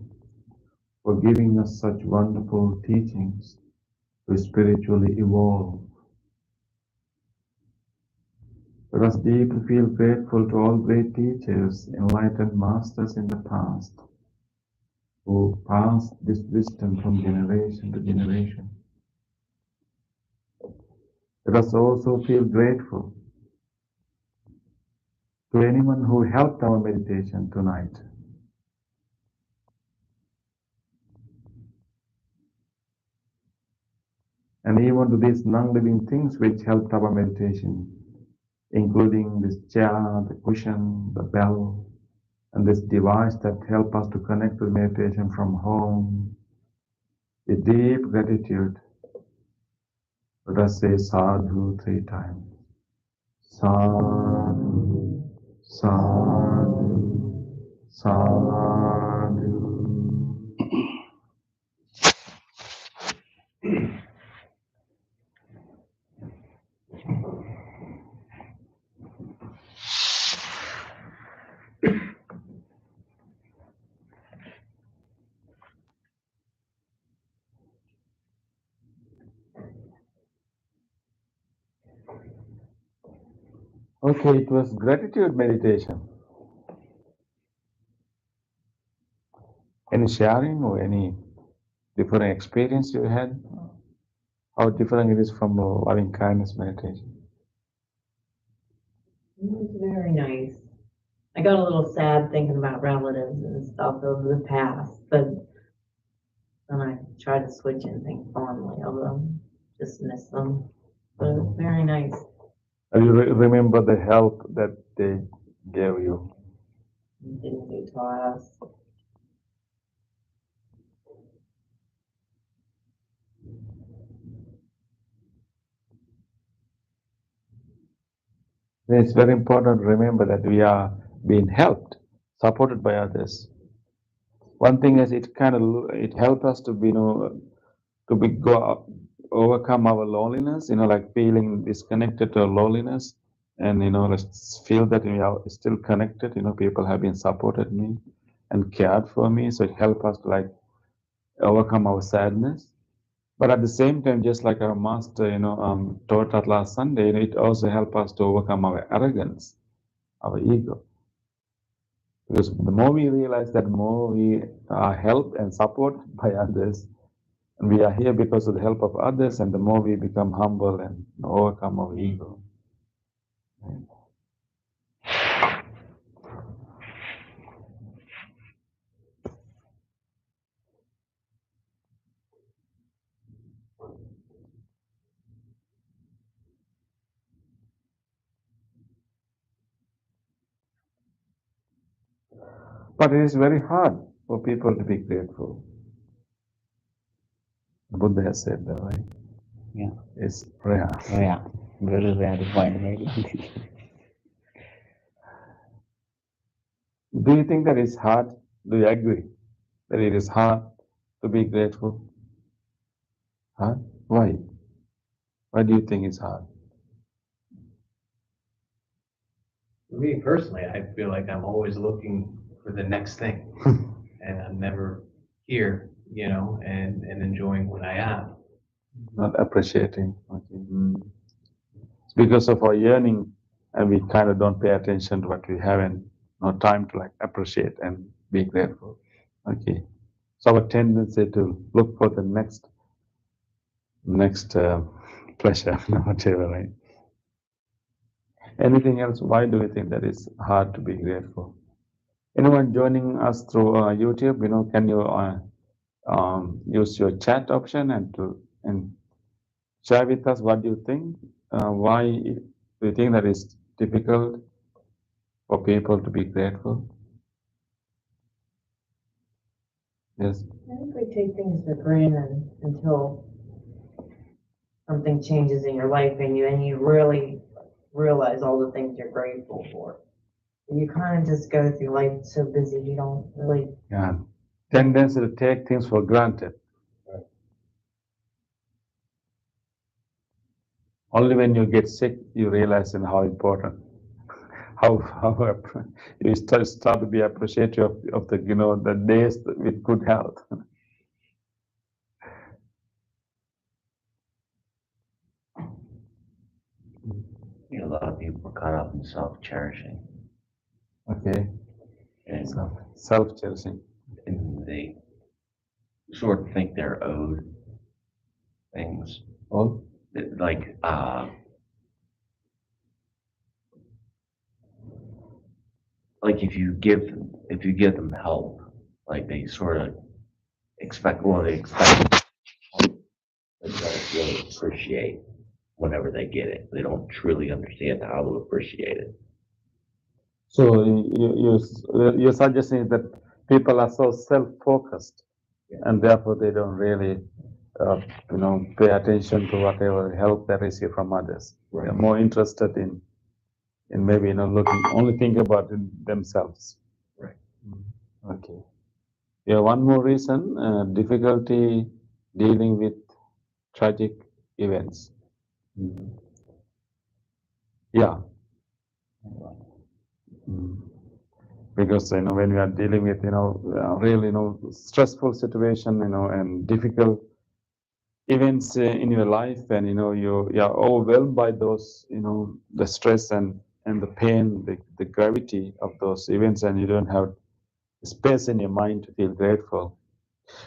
for giving us such wonderful teachings to spiritually evolve. Let us deeply feel grateful to all great teachers, enlightened masters in the past, who passed this wisdom from generation to generation. Let us also feel grateful to anyone who helped our meditation tonight. And even to these non-living things which helped our meditation, including this chair, the cushion, the bell, and this device that help us to connect with meditation from home. With deep gratitude, let us say sadhu 3 times. Sadhu, sadhu, sadhu. Okay, it was gratitude meditation. Any sharing or any different experience you had? How different it is from loving kindness meditation? It was very nice. I got a little sad thinking about relatives and stuff of the past, but then I tried to switch and think fondly of them, just miss them. But it was very nice. You remember the help that they gave you? Didn't do to us. It's very important to remember that we are being helped, supported by others. One thing is it kind of it helps us to be, to be overcome our loneliness, like feeling disconnected to loneliness, and let's feel that we are still connected. People have been supported me and cared for me, so it helps us to overcome our sadness. But at the same time, just like our master, taught us last Sunday, it also helps us to overcome our arrogance, our ego. Because the more we realize that, more we are helped and supported by others, and we are here because of the help of others, and the more we become humble and overcome our ego. But it is very hard for people to be grateful. Buddha has said that, right? Yeah. It's rare. Rare. Very rare to find very Do you think that it's hard? Do you agree that it is hard to be grateful? Hard? Why? Why do you think it's hard? For me personally, I feel like I'm always looking for the next thing, and I'm never here, and enjoying what I have. Not appreciating. Okay. It's because of our yearning, and we kind of don't pay attention to what we have, and no time to appreciate and be grateful. Okay. So our tendency to look for the next pleasure, whatever, right? Anything else? Why do you think that it's hard to be grateful? Anyone joining us through YouTube, can you use your chat option and share with us what you think? Why do you think that it's difficult for people to be grateful? Yes. I think we take things for granted until something changes in your life and you really realize all the things you're grateful for. You kind of just go through life so busy you don't really. Yeah. Tendency to take things for granted. Only when you get sick, you realize how important, how you start to be appreciative of the days with good health. a lot of people are caught up in self-cherishing, Okay, and, self-cherishing. and they sort of think they're owed things. All? Like, like if you give them help, like they sort of they expect help, but don't really appreciate whenever they get it. They don't truly understand how to appreciate it. So you're suggesting that people are so self-focused, and therefore they don't really, pay attention to whatever help they receive from others. Right. They're more interested in maybe only think about themselves. Right. Okay. Yeah, one more reason: difficulty dealing with tragic events. Yeah. Mm. Because when we are dealing with really stressful situation, and difficult events in your life, and you are overwhelmed by those, the stress and the pain, the gravity of those events, and you don't have space in your mind to feel grateful.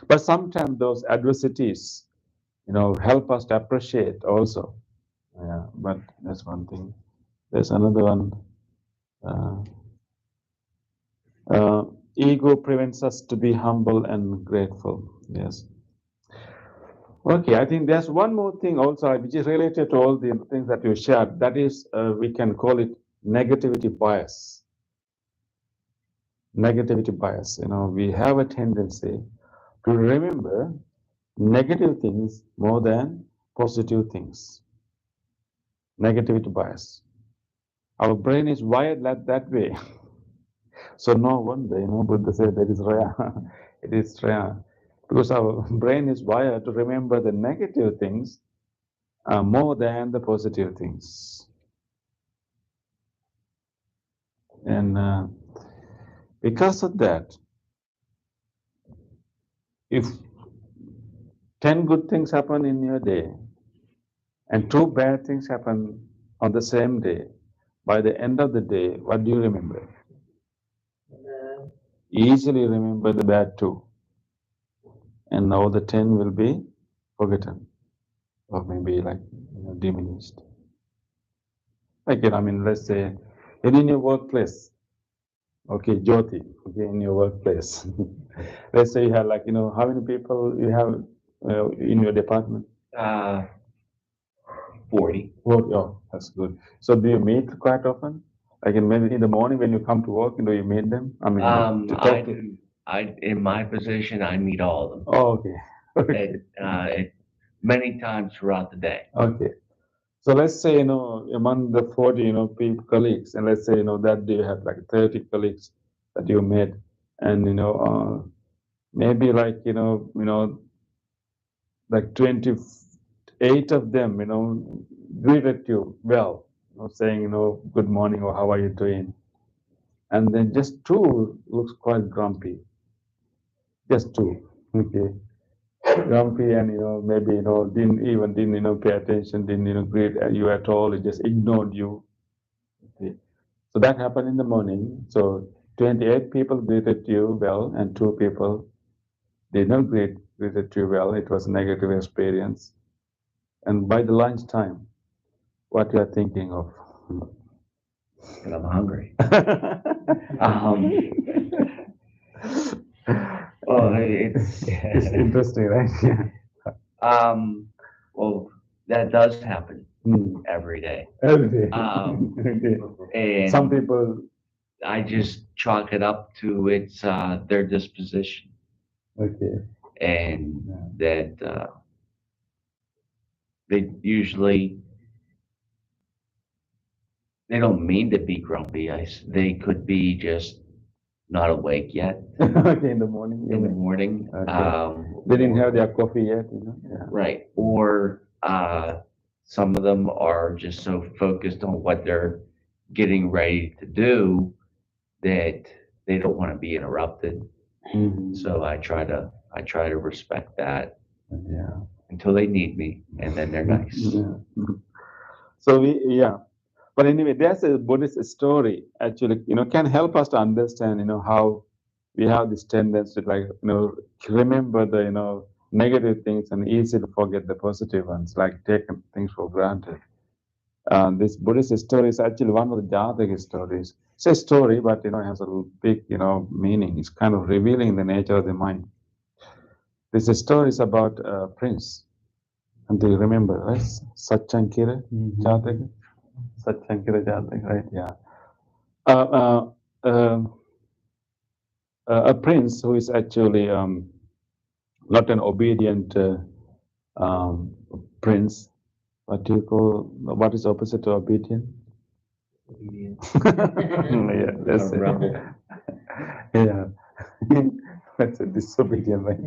But sometimes those adversities, help us to appreciate also. Yeah, but that's one thing. There's another one. Uh, Ego prevents us to be humble and grateful. Yes. Okay, I think there's one more thing also which is related to all the things that you shared. That is, we can call it negativity bias. Negativity bias. We have a tendency to remember negative things more than positive things. Negativity bias. Our brain is wired that way. So no wonder, Buddha said that is rare. It is rare. Because our brain is wired to remember the negative things more than the positive things. And because of that, if 10 good things happen in your day and 2 bad things happen on the same day, by the end of the day, what do you remember? Easily remember the bad 2. And all the 10 will be forgotten or maybe diminished. Let's say in your workplace, okay, Jyoti, okay, in your workplace, let's say you have how many people you have in your department? 40. Oh, that's good. So do you meet quite often? Maybe in the morning when you come to work, you meet them? To talk to. In my position, I meet all of them. Oh, okay. Okay. Many times throughout the day. Okay. So let's say, among the 40, people, colleagues, and let's say, that day you have 30 colleagues that you met, and, maybe 28 of them, greeted you well, saying, good morning or how are you doing? And then just 2 looks quite grumpy. Just 2, okay. Grumpy and, maybe, didn't pay attention, didn't greet you at all, it just ignored you. Okay. So that happened in the morning. So 28 people greeted you well and 2 people did not greeted you well. It was a negative experience. And by the lunchtime, what you are thinking of? And I'm hungry. Well, It's interesting, right? Well, that does happen every day. Every day. And Some people. I just chalk it up to it's their disposition. Okay. And that they usually they don't mean to be grumpy. They could be just not awake yet. Okay, in the morning. In the morning. Okay. They didn't have their coffee yet, Yeah. Right. Or some of them are just so focused on what they're getting ready to do that they don't want to be interrupted. Mm-hmm. So I try to respect that. Yeah. Until they need me, and then they're nice. Yeah. So But anyway, there's a Buddhist story actually, can help us to understand, how we have this tendency to remember the, negative things and easy to forget the positive ones, like taking things for granted. This Buddhist story is actually one of the Jataka stories. It's a story, but, it has a big, meaning. It's kind of revealing the nature of the mind. This story is about a prince. And do you remember, right? Sachankira Jataka? Sachankira Jataka, right? Yeah. Uh, uh, um, a prince who is actually not an obedient um, prince. What do you call? What is opposite to obedient? Obedience. Yeah, that's A it. rebel. Yeah, that's a disobedient, right?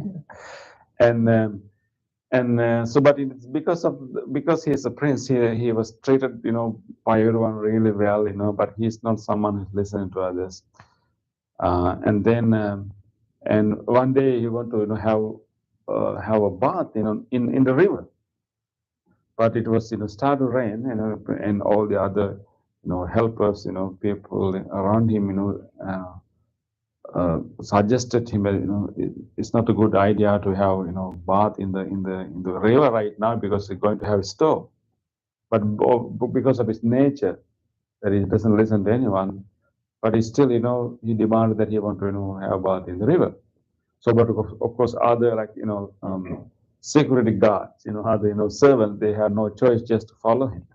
And so, but it's because he's a prince. He was treated, by everyone really well, But he's not someone who's listening to others. And then, and one day he want to, have a bath, in the river. But it was, start to rain, and all the other, helpers, people around him, suggested him, it's not a good idea to have, bath in the river right now because it's going to have a storm. But because of his nature, that he doesn't listen to anyone, but he still, he demanded that he want to, have a bath in the river. So, but of course, other security guards, other, servants, they had no choice just to follow him.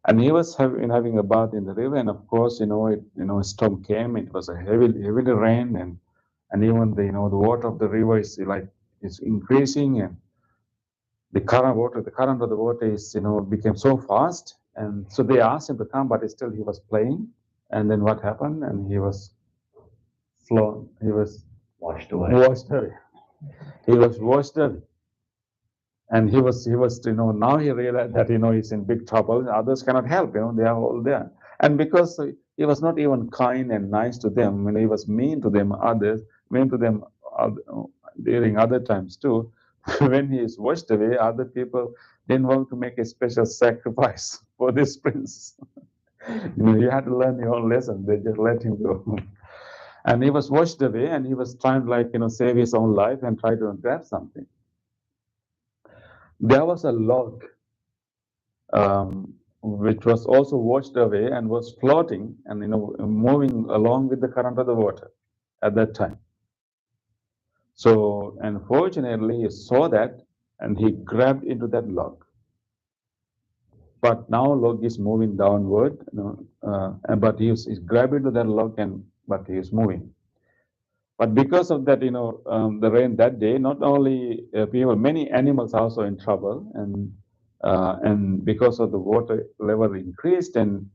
And he was having a bath in the river, and of course, a storm came. It was a heavy rain, and even the water of the river is increasing, and the current of the water is, became so fast, and so they asked him to come, but still he was playing. And then what happened? And he was flown. He was Washed away. washed away. He was washed away. And he was, now he realized that, he's in big trouble. Others cannot help, they are all there. And because he was not even kind and nice to them, he was mean to them, mean to them during other times too. When he is washed away, other people didn't want to make a special sacrifice for this prince. You had to learn your own lesson. They just let him go. And he was washed away, and he was trying to, save his own life and try to grab something. There was a log which was also washed away and was floating and moving along with the current of the water at that time. So unfortunately, he saw that and he grabbed into that log. But now log is moving downward, but he's grabbed into that log but he is moving. But because of that, the rain that day, not only people, many animals also in trouble, and because of the water level increased, and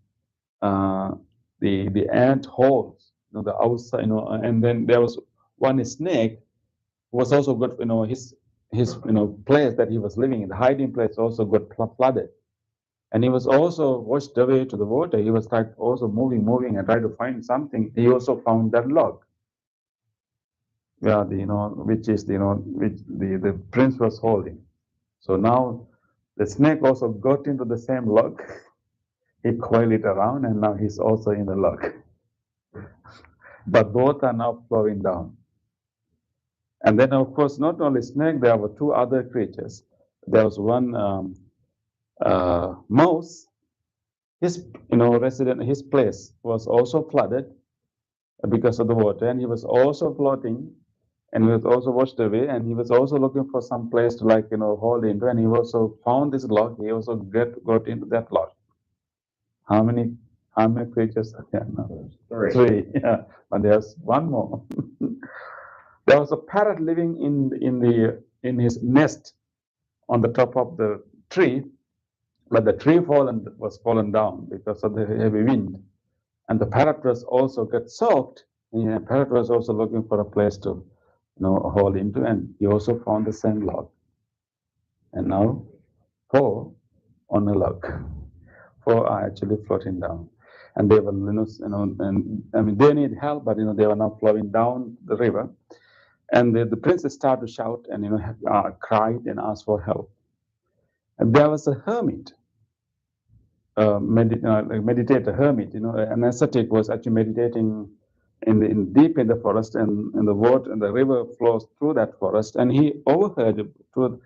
the ant holes, the outside, and then there was one snake who was also got, his place that he was living in, the hiding place also got flooded, and he was also washed away to the water. He was like also moving and trying to find something. He also found that log. Yeah, which is, which the prince was holding. So now the snake also got into the same log. He coiled it around, and now he's also in the log. But both are now flowing down. And then, of course, not only snake, there were two other creatures. There was one mouse. His, his place was also flooded because of the water, and he was also floating, and he was also washed away, and he was also looking for some place to hold into, and he also found this log. He also got into that log. How many creatures are there now? Three. Yeah, but there's one more. There was a parrot living in his nest on the top of the tree, but the tree was fallen down because of the heavy wind, and the parrot was also got soaked. And the parrot was also looking for a place to hold into, and he also found the same log. And now 4 on a log. 4 are actually floating down, and they were, and I mean they need help, but they were now flowing down the river, and the princess started to shout and cried and asked for help. And there was a hermit meditator, hermit, an ascetic was actually meditating deep in the forest, and in the water, and the river flows through that forest, and he overheard through.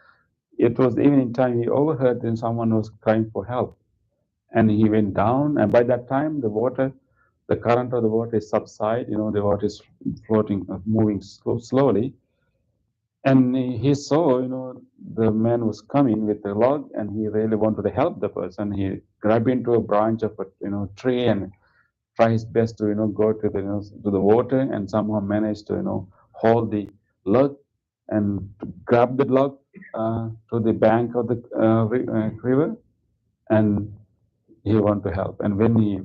It was the evening time. He overheard that someone was crying for help, and he went down. And by that time, the current of the water is subside. The water is floating, moving slowly. And he saw, the man was coming with a log, and he really wanted to help the person. He grabbed into a branch of a, tree, and try his best to, go to the, to the water, and somehow managed to, hold the log and grab the log to the bank of the river, and he wanted to help. And when he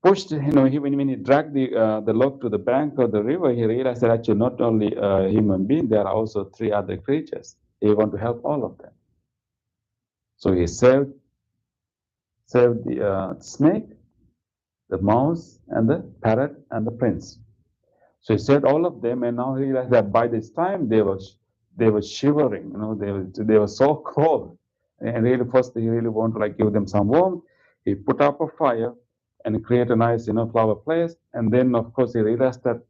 pushed, when he dragged the log to the bank of the river, he realized that actually not only a human being, there are also three other creatures. He wanted to help all of them. So he saved the snake, the mouse, and the parrot, and the prince. So he saved all of them, and now he realized that by this time they were shivering. They were so cold, and really first he really wanted to give them some warmth. He put up a fire and create a nice flower place, and then of course he realized that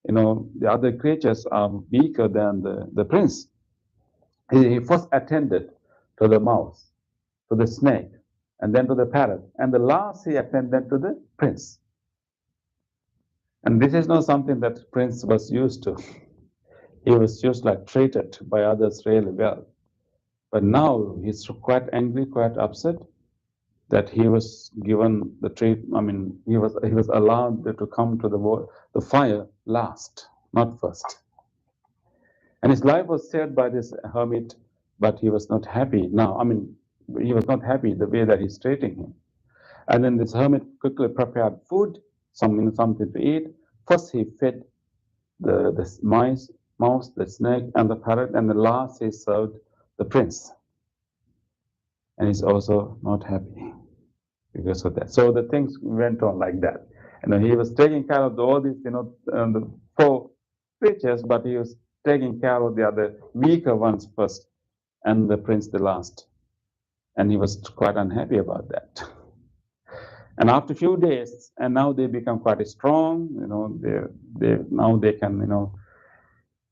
the other creatures are weaker than the prince. He first attended to the mouse, to the snake, and then to the parrot, and the last he attended to the prince. And this is not something that prince was used to. He was just treated by others really well. But now he's quite angry, quite upset that he was given the treat. I mean, he was allowed to come to the fire last, not first. And his life was saved by this hermit, but he was not happy now. I mean, he was not happy the way that he's treating him. And then this hermit quickly prepared food, something to eat. First he fed the mouse, the snake, and the parrot, and the last he served the prince. And he's also not happy because of that. So the things went on like that. He was taking care of all these, the four creatures, but he was taking care of the other weaker ones first, and the prince the last. And he was quite unhappy about that. And after a few days, and now they become quite strong. Now they can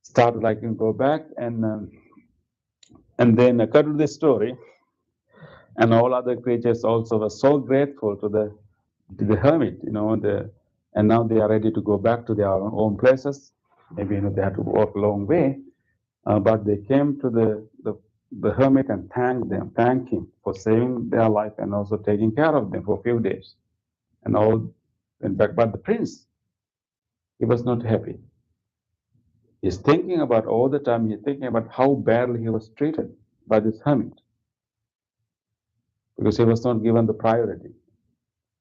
start go back, and then according to this story, and all other creatures also were so grateful to the hermit, and now they are ready to go back to their own places. Maybe they had to walk a long way, but they came to the hermit and thanked him for saving their life and also taking care of them for a few days, and all went back. But the prince, he was not happy. He's thinking about all the time. He's thinking about how badly he was treated by this hermit, because he was not given the priority.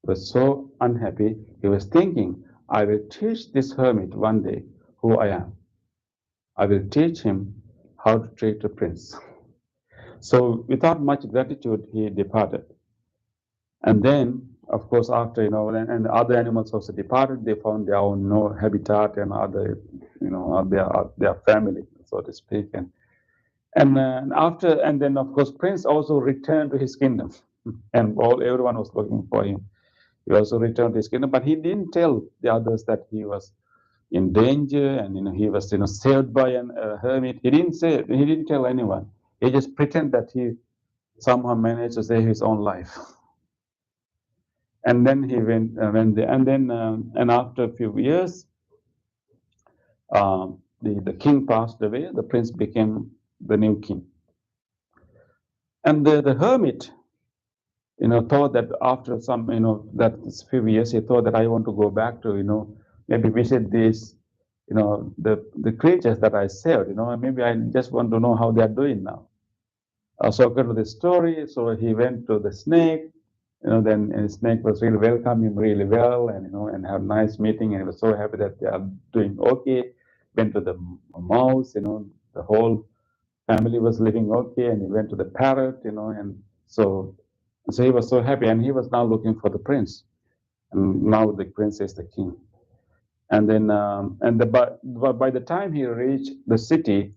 He was so unhappy. He was thinking, I will teach this hermit one day who I am. I will teach him how to treat a prince. So without much gratitude, he departed. And then, of course, after, and other animals also departed, they found their own habitat and other, their family, so to speak. And then of course, Prince also returned to his kingdom, and everyone was looking for him. He also returned to his kingdom, but he didn't tell the others that he was in danger, and he was saved by a hermit. He didn't tell anyone. He just pretended that he somehow managed to save his own life. And then he went there, and after a few years, the king passed away. The prince became the new king, and the hermit, thought that after some, that few years, he thought that I want to go back to, maybe visit these, the creatures that I saved, and maybe I just want to know how they are doing now. So according to the story, so he went to the snake. Then the snake was really welcome him really well, and have a nice meeting, and he was so happy that they are doing okay. Went to the mouse, the whole family was living okay, and he went to the parrot, and so he was so happy, and he was now looking for the prince, and now the prince is the king. And then, by the time he reached the city,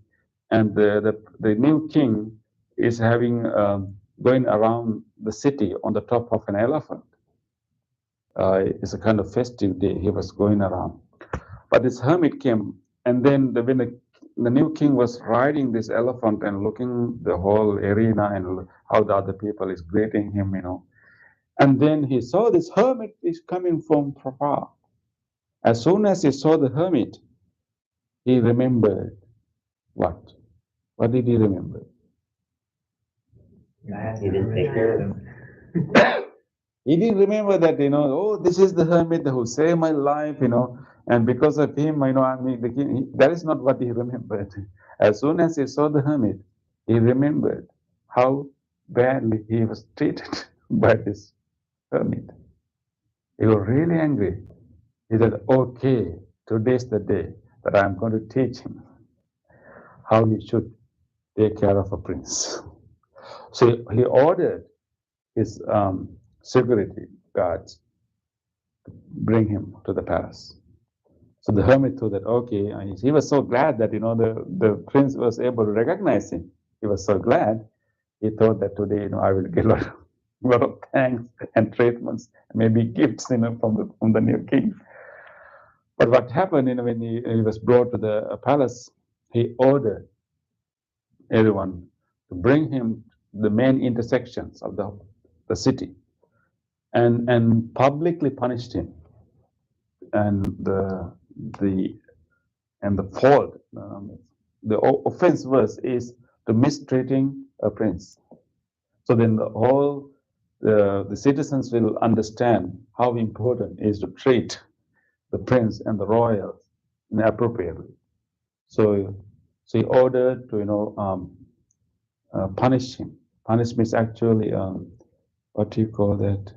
and the new king is having going around the city on the top of an elephant. It's a kind of festive day. He was going around. But this hermit came, and then when the new king was riding this elephant and looking the whole arena and how the other people is greeting him, and then he saw this hermit is coming from far. As soon as he saw the hermit, he remembered what? What did he remember? He didn't take care of them. He didn't remember that, oh, this is the hermit who saved my life, and because of him, I mean, the king, that is not what he remembered. As soon as he saw the hermit, he remembered how badly he was treated by this hermit. He was really angry. He said, okay, today's the day that I'm going to teach him how he should take care of a prince. So he ordered his security guards to bring him to the palace. So the hermit thought that, okay, he was so glad that, the prince was able to recognize him. He was so glad. He thought that today, I will get a lot of thanks and treatments, maybe gifts, from the new king. But what happened, when he was brought to the palace, he ordered everyone to bring him the main intersections of the city and publicly punished him. And the fault, the offense was is to mistreating a prince. So then the citizens will understand how important it is to treat the prince and the royals inappropriately. So he ordered to punish him. Punishment is actually what do you call that?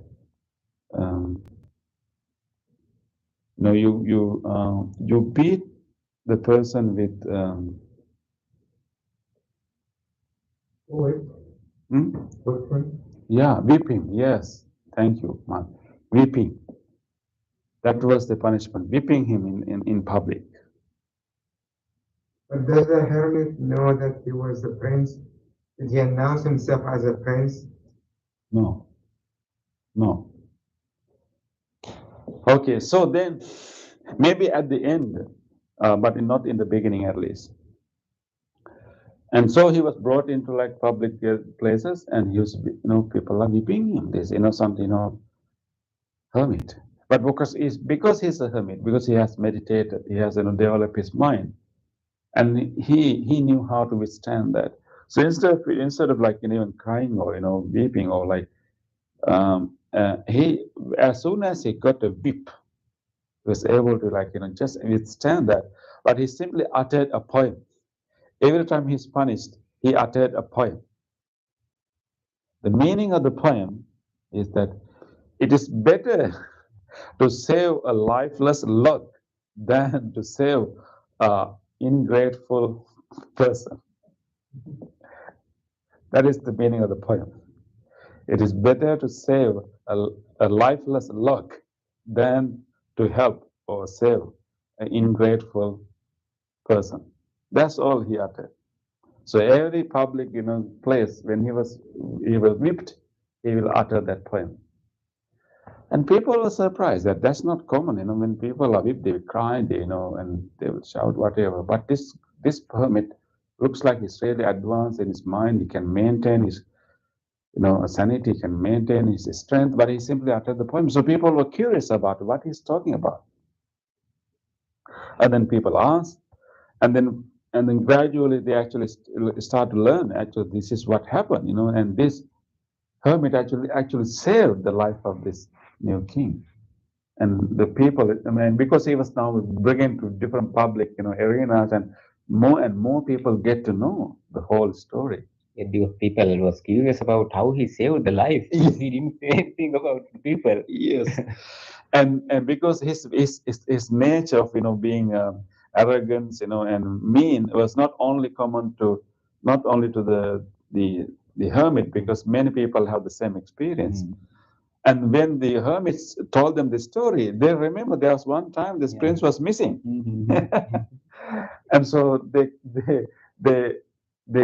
You beat the person with yeah, whipping. Yes, thank you, Mark. Whipping. That was the punishment. Whipping him in public. But does the hermit know that he was a prince? Did he announce himself as a prince? No. Okay, so then maybe at the end, but not in the beginning at least. And so he was brought into like public places, and he was, people are whipping him. This innocent, hermit. But because he's a hermit, because he has meditated, he has developed his mind, and he knew how to withstand that. So instead of like even crying or weeping or like he, as soon as he got a whip, he was able to like just withstand that. But he simply uttered a poem. Every time he's punished, he uttered a poem. The meaning of the poem is that it is better to save a lifeless log than to save an ingrateful person. That is the meaning of the poem. It is better to save a lifeless log than to help or save an ingrateful person. That's all he uttered. So every public, place when he was whipped, he will utter that poem. And people were surprised that that's not common. When people are whipped, they will cry, and they will shout whatever. But this hermit looks like he's really advanced in his mind. He can maintain his, sanity, he can maintain his strength, but he simply uttered the poem. So people were curious about what he's talking about. And then people asked, and then gradually they actually start to learn. Actually, this is what happened, and this hermit actually saved the life of this new king. And the people, because he was now bringing to different public, arenas, and more people get to know the whole story. The people was curious about how he saved the life. He didn't say anything about the people. Yes, and because his nature of being arrogance, and mean was not only to the hermit, because many people have the same experience. And when the hermits told them the story, they remember there was one time this prince was missing. And so they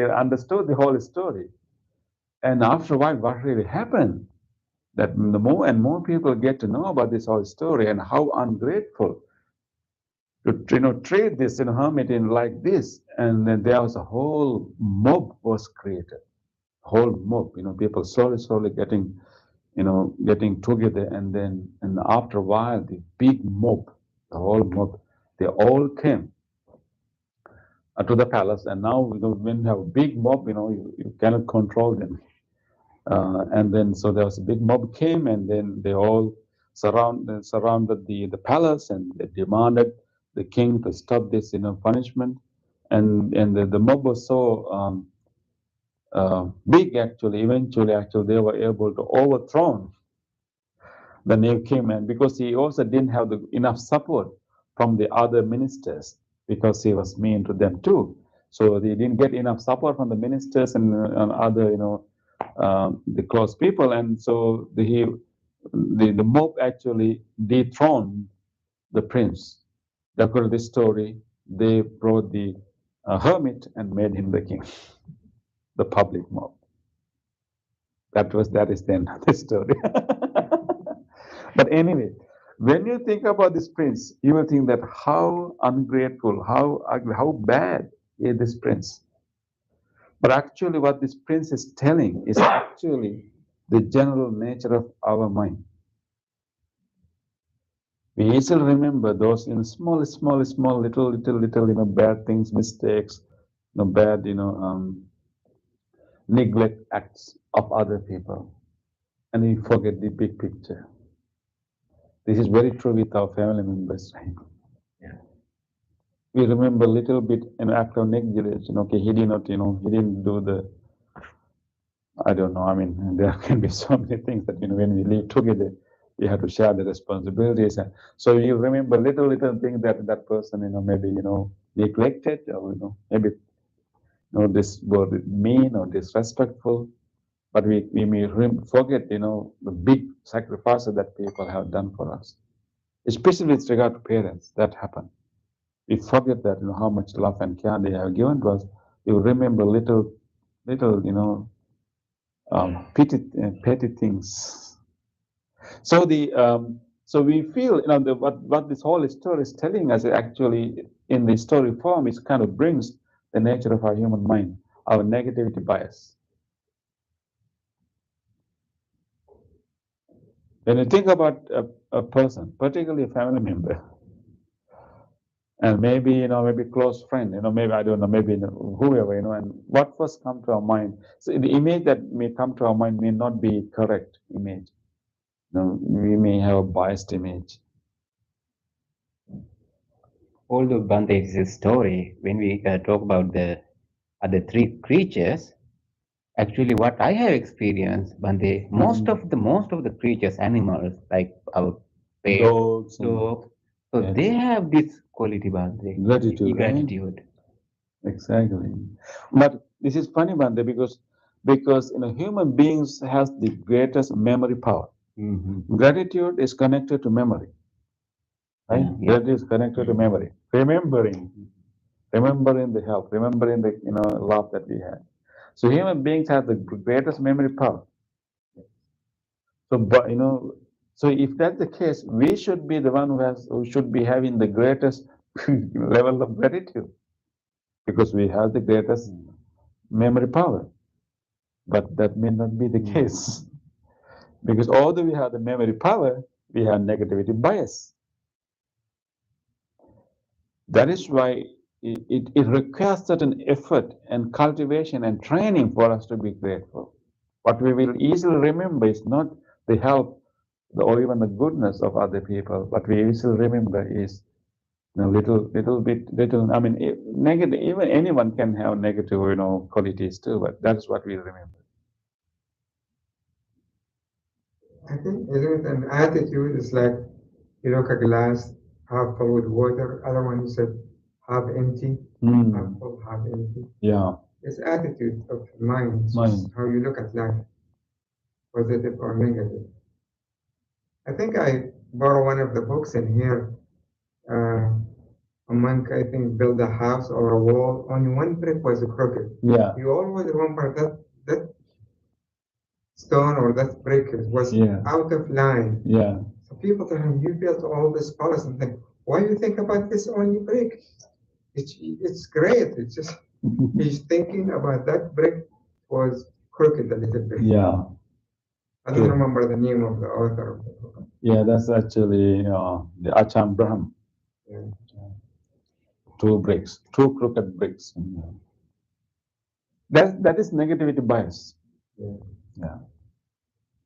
understood the whole story. And after a while, what really happened? That the more and more people get to know about this whole story and how ungrateful to treat this hermit in like this, and then there was a whole mob was created, whole mob, people slowly getting together, and then and after a while, the big mob, the whole mob, they all came to the palace, and now when you have a big mob, you cannot control them. And then so there was a big mob came, and then they all surrounded the palace, and they demanded the king to stop this punishment. And the mob was so big, actually. Eventually, actually, they were able to overthrow the new king, and because he also didn't have enough support from the other ministers, because he was mean to them too. So they didn't get enough support from the ministers and other, the close people, and so the mob actually dethroned the prince. According to this story, they brought the hermit and made him the king, the public mob. That is the end of the story. But anyway, when you think about this prince, you will think that how ungrateful, how ugly, how bad is this prince. But actually, what this prince is telling is actually the general nature of our mind. We easily remember those small, little, bad things, mistakes, bad, neglect acts of other people, and we forget the big picture. This is very true with our family members, right? Yeah. We remember a little bit an act of negligence. Okay, he did not, he didn't do the. I don't know. I mean, there can be so many things that when we live together, we have to share the responsibilities. And so you remember little things that person, maybe neglected, or maybe this word mean or disrespectful. But we may forget, the big sacrifices that people have done for us, especially with regard to parents. That happen. We forget that, how much love and care they have given to us. You remember little, petty things. So so we feel, what this whole story is telling us actually in the story form is kind of brings the nature of our human mind, our negativity bias. When you think about a person, particularly a family member, and maybe close friend, maybe I don't know, maybe whoever, and what first come to our mind. So the image that may come to our mind may not be correct image. We may have a biased image. Although Bande's story, when we talk about the other three creatures, actually what I have experienced, Bande, most of the creatures, animals like our pet, Dogs, dog, so yes. they have this quality, Bande, Gratitude, right? gratitude. Exactly. But this is funny, Bande, because human beings has the greatest memory power. Mhm. Gratitude is connected to memory. Right? Yeah. That is connected to memory. Remembering the help, remembering the love that we had. So human beings have the greatest memory power. So, but so if that's the case, we should be the one who should be having the greatest level of gratitude, because we have the greatest memory power. But that may not be the case, because although we have the memory power, we have negativity bias. That is why it requires certain effort and cultivation and training for us to be grateful. What we will easily remember is not the help or even the goodness of other people. What we easily remember is little. I mean, negative. Even anyone can have negative, qualities too. But that's what we remember. I think, isn't it an attitude? It's like you look a glass half full with water, other one you said half empty, half full, half empty. Yeah. It's attitude of mind, it's Mind. just how you look at life, positive or negative. I think I borrow one of the books in here. A monk, I think, built a house or a wall. Only one brick was crooked. Yeah. You always remember that stone or that brick was Yeah. out of line. Yeah. So people tell him, you built all this palace, and think, why do you think about this only brick? It's great. It's just he's thinking about that brick was crooked a little bit. Yeah. I don't True. remember the name of the author of the book. Yeah, that's actually the Acham Brahm. Yeah. Two bricks, two crooked bricks. That is negativity bias. Yeah. Yeah.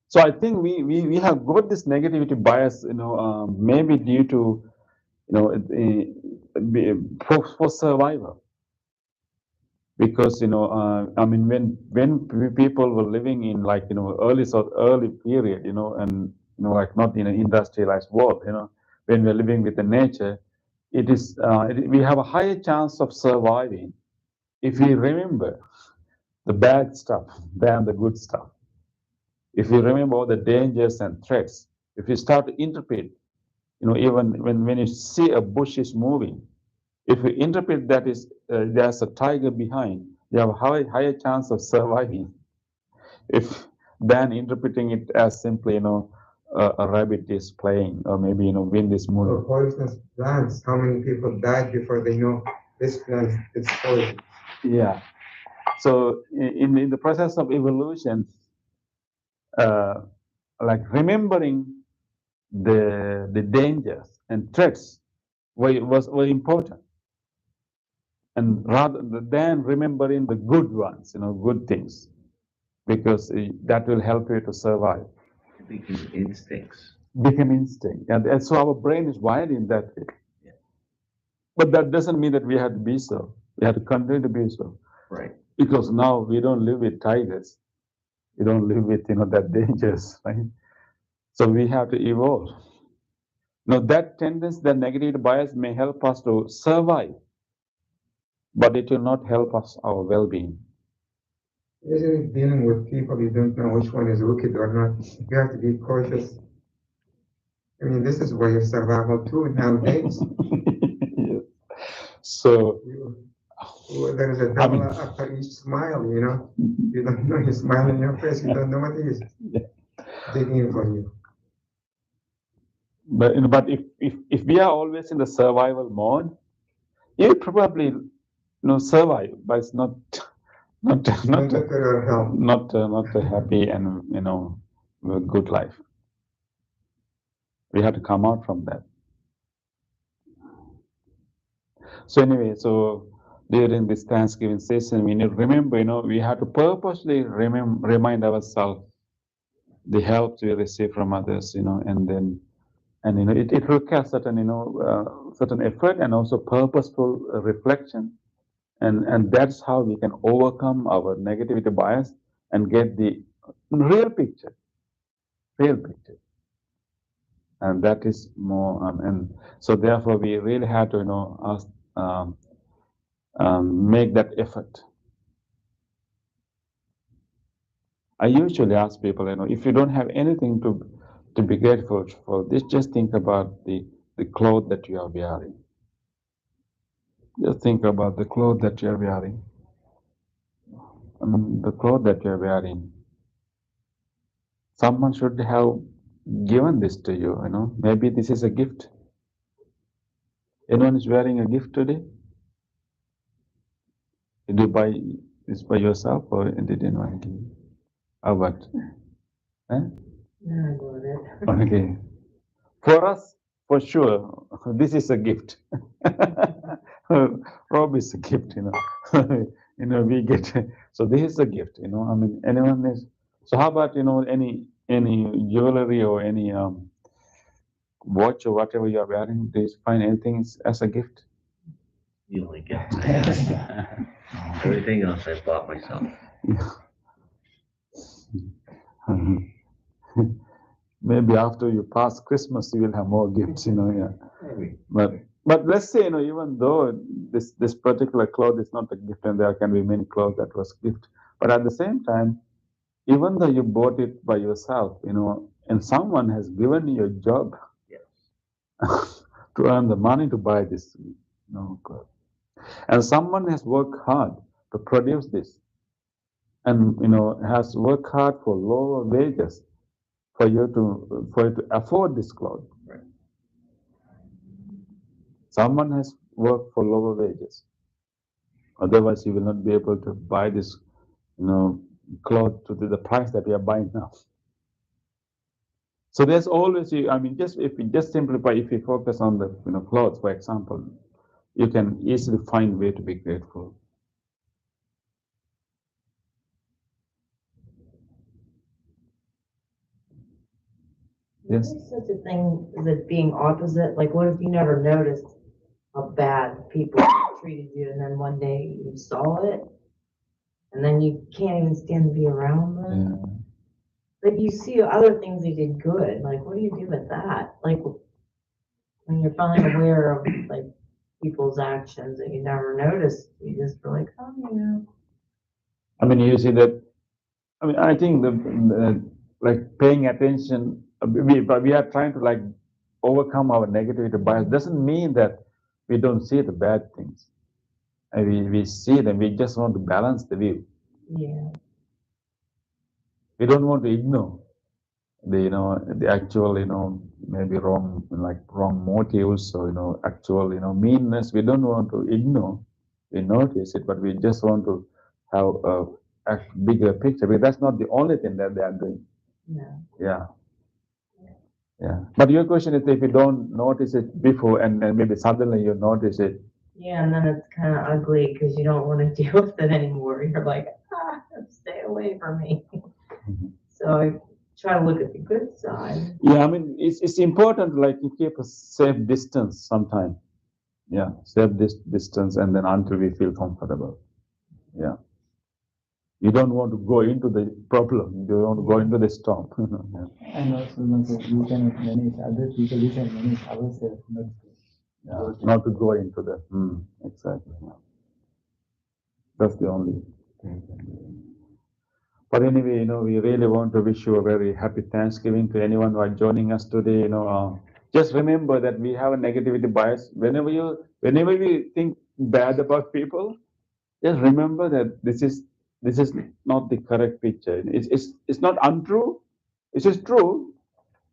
So I think we have got this negativity bias, maybe due to, for survival. Because I mean, when people were living in like early period, and like not in an industrialized world, when we're living with the nature, we have a higher chance of surviving if we remember the bad stuff than the good stuff. If we remember all the dangers and threats, if we start to interpret, even when you see a bush is moving, if we interpret that is there's a tiger behind, you have a higher chance of surviving. If than interpreting it as simply, a rabbit is playing, or maybe wind is Or moving. poisonous plants. How many people died before they know this plant is poison? Yeah. So in the process of evolution, like remembering the dangers and threats were important, and rather than remembering the good ones, good things, because that will help you to survive. It becomes instincts. Become instinct, and so our brain is wired in that way. Yeah. But that doesn't mean that we have to be so. We have to continue to be so, Right. because now we don't live with tigers. We don't live with that dangers, right? So we have to evolve. Now that tendency, that negative bias may help us to survive, but it will not help us our well-being. Usually dealing with people, you don't know which one is wicked or not. You have to be cautious. I mean, this is why your survival too nowadays. Yes. So There is a devil after each smile, You don't know he's smiling in your face. You don't know what he is digging for you. But if we are always in the survival mode, you probably survive, but it's not Not good for your health. not a happy and a good life. We have to come out from that. So anyway, so during this Thanksgiving season, we need to remember, we have to purposely remind ourselves the help we receive from others, and it requires certain certain effort and also purposeful reflection, and that's how we can overcome our negativity bias and get the real picture, and that is more, and so therefore we really have to ask, make that effort. I usually ask people, if you don't have anything to be grateful for, just think about the clothes that you are wearing. Just think about the clothes that you are wearing. I mean, the clothes that you are wearing. Someone should have given this to you, Maybe this is a gift. Anyone is wearing a gift today? Did you buy this by yourself, or did anyone give you? How about? Eh? Yeah, I got it. Okay. For us, for sure, this is a gift. Rob is a gift, we get, so this is a gift, I mean, anyone is, so how about, any jewelry or any watch or whatever you are wearing, do you find anything as a gift? The only gift I have. Everything else I bought myself. Maybe after you pass Christmas, you will have more gifts, yeah. Maybe. But let's say, even though this particular cloth is not a gift, and there can be many clothes that was gift, but at the same time, even though you bought it by yourself, and someone has given you a job Yes. to earn the money to buy this, cloth, and someone has worked hard to produce this. and has worked hard for lower wages for you to afford this cloth. Right. Someone has worked for lower wages. Otherwise, you will not be able to buy this, cloth to the price that we are buying now. So there's always, just if we just simplify, if we focus on the, clothes, for example, you can easily find way to be grateful. Yes. Is there such a thing as it being opposite? Like, what if you never noticed how bad people treated you, and then one day you saw it, and then you can't even stand to be around them? Yeah. Like, you see other things they did good. Like, what do you do with that? Like, when you're finally aware of like people's actions that you never noticed, you just feel like, oh yeah. You see that. I think the like paying attention. But we are trying to like overcome our negativity bias. Doesn't mean that we don't see the bad things. We see them. We just want to balance the view. Yeah. We don't want to ignore the actual maybe wrong motives or actual meanness. We don't want to ignore. We notice it, but we just want to have a bigger picture. Because that's not the only thing that they are doing. Yeah. Yeah. But your question is, if you don't notice it before and then maybe suddenly you notice it. Yeah, and then it's kind of ugly because you don't want to deal with it anymore. You're like, stay away from me. So I try to look at the good side. Yeah, it's important like to keep a safe distance sometime. Yeah, safe distance, and then until we feel comfortable. Yeah. You don't want to go into the problem. You don't want to go into the storm. Yeah. And also, you can manage other people, you can manage ourselves, Not to go into the. Exactly. Yeah. That's the only thing. But anyway, we really want to wish you a very happy Thanksgiving to anyone who are joining us today. Just remember that we have a negativity bias. Whenever we think bad about people, just remember that this is not the correct picture. It's not untrue. It is true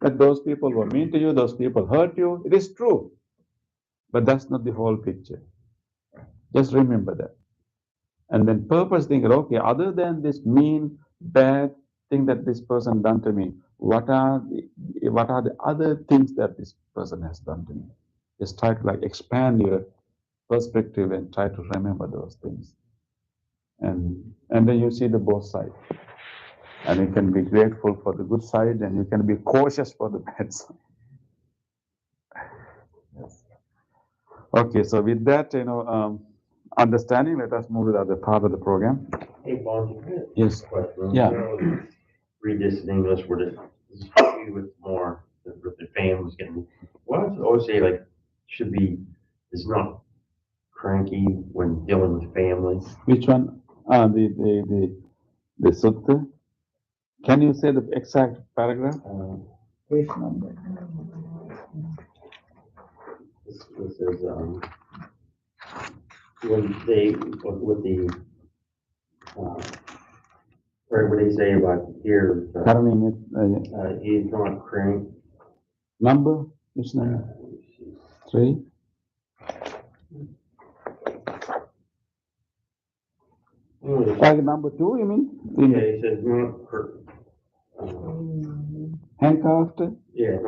that those people were mean to you, those people hurt you. It is true, but that's not the whole picture. Just remember that, and then purpose think, okay, other than this mean, bad thing that this person done to me, what are the other things that this person has done to me? Just try to like expand your perspective and try to remember those things. And then you see the both sides. And you can be grateful for the good side and you can be cautious for the bad side. Yes. Okay, so with that, understanding, let us move to the other part of the program. Hey, Bob, Yes. question. Yeah. Read this in English, where this is with more, with the families getting, why does it always say like, is not cranky when dealing with family? Which one? The sutta. Can you say the exact paragraph? Page number. This is, when they, with the, or what they say about here, Karning it. he's not crank. Number? Which number? 3. Like number 2, you mean? Yeah, he says Hank after? yeah,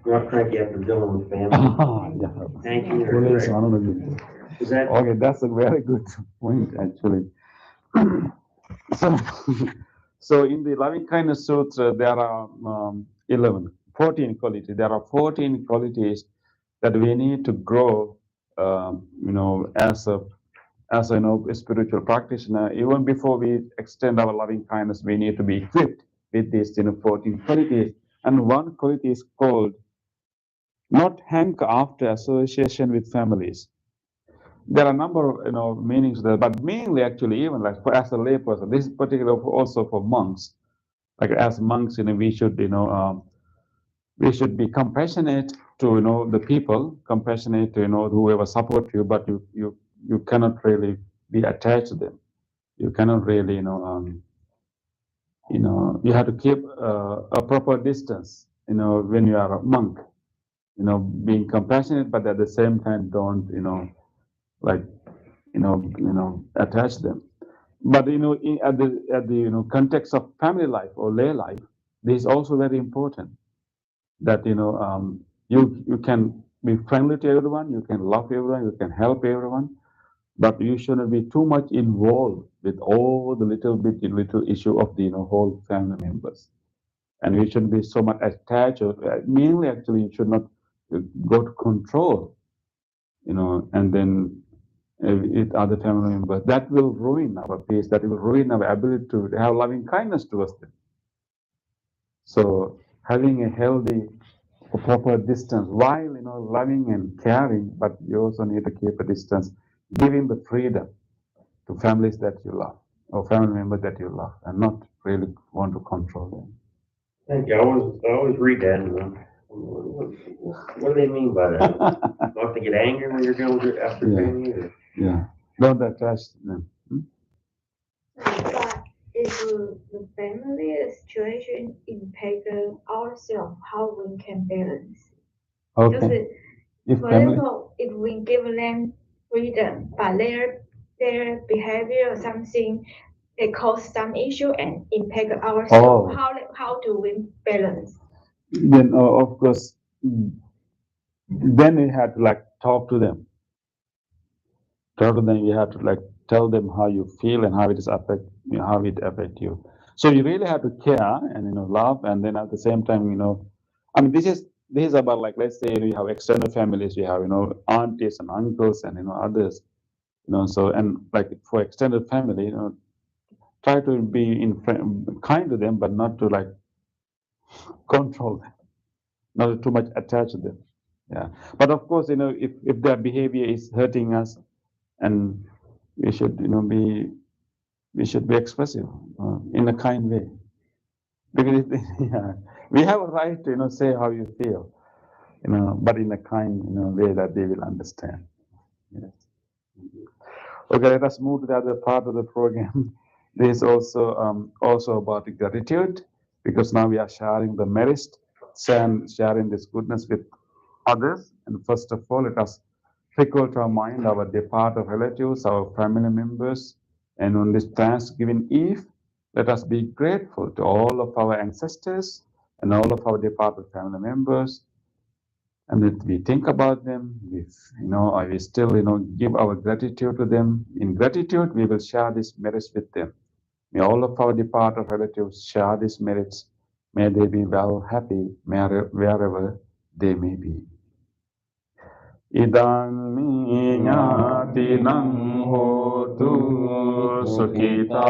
not cranky after dealing with family. Yeah. Hanky or Police, crank. I don't know. Is that, Okay, that's a very good point, actually. So in the Loving Kindness Sutra, there are 14 qualities. There are 14 qualities that we need to grow, as a spiritual practitioner. Even before we extend our loving kindness, we need to be equipped with these 14 qualities. And one quality is called not hanker after association with families. There are a number of meanings there, but mainly actually even like as a layperson, this is particular also for monks. Like as monks, we should be compassionate to the people, compassionate to whoever support you, but you cannot really be attached to them. you cannot really, you have to keep a proper distance, when you are a monk, being compassionate, but at the same time, don't, like, attach them. But, at the, context of family life or lay life, this is also very important that, you can be friendly to everyone, you can love everyone, you can help everyone, but you shouldn't be too much involved with all the little issue of the, whole family members. And you shouldn't be so much attached, or mainly actually you should not go to control, and then with other family members. That will ruin our peace, that will ruin our ability to have loving kindness towards them. So having a healthy, proper distance, while, loving and caring, but you also need to keep a distance, giving the freedom to families that you love, or family members that you love, and not really want to control them. Thank you. I always read that and what do they mean by that? Not to get angry when you're going after Yeah. family? Or? Yeah, don't attach them. But if the family situation impact ourselves, how we can balance? Because Okay. If for family, example, if we give them freedom, but their behavior or something, they cause some issue and impact ourselves. Oh. How do we balance? then of course, then you have to like talk to them. Talk to them. You have to like tell them how you feel and how it is affect, how it affect you. So you really have to care and, love, and then at the same time, I mean, this is about, like, let's say we have extended families, we have, aunties and uncles and, others, so, and like for extended family, try to be kind to them, but not to like control them, not too much attached to them. Yeah. But of course, if their behavior is hurting us, and we should, we should be expressive in a kind way. Because yeah, we have a right to, say how you feel, but in a kind, way that they will understand. Yes. Okay, let us move to the other part of the program. This is also about gratitude, because now we are sharing the merits, sharing this goodness with others. And first of all, let us recall to our mind our departed relatives, our family members, and on this Thanksgiving Eve, let us be grateful to all of our ancestors and all of our departed family members. And if we think about them, I will still, give our gratitude to them. In gratitude, we will share these merits with them. May all of our departed relatives share these merits. May they be well, happy, wherever they may be. Idang minyatinang hotu sukita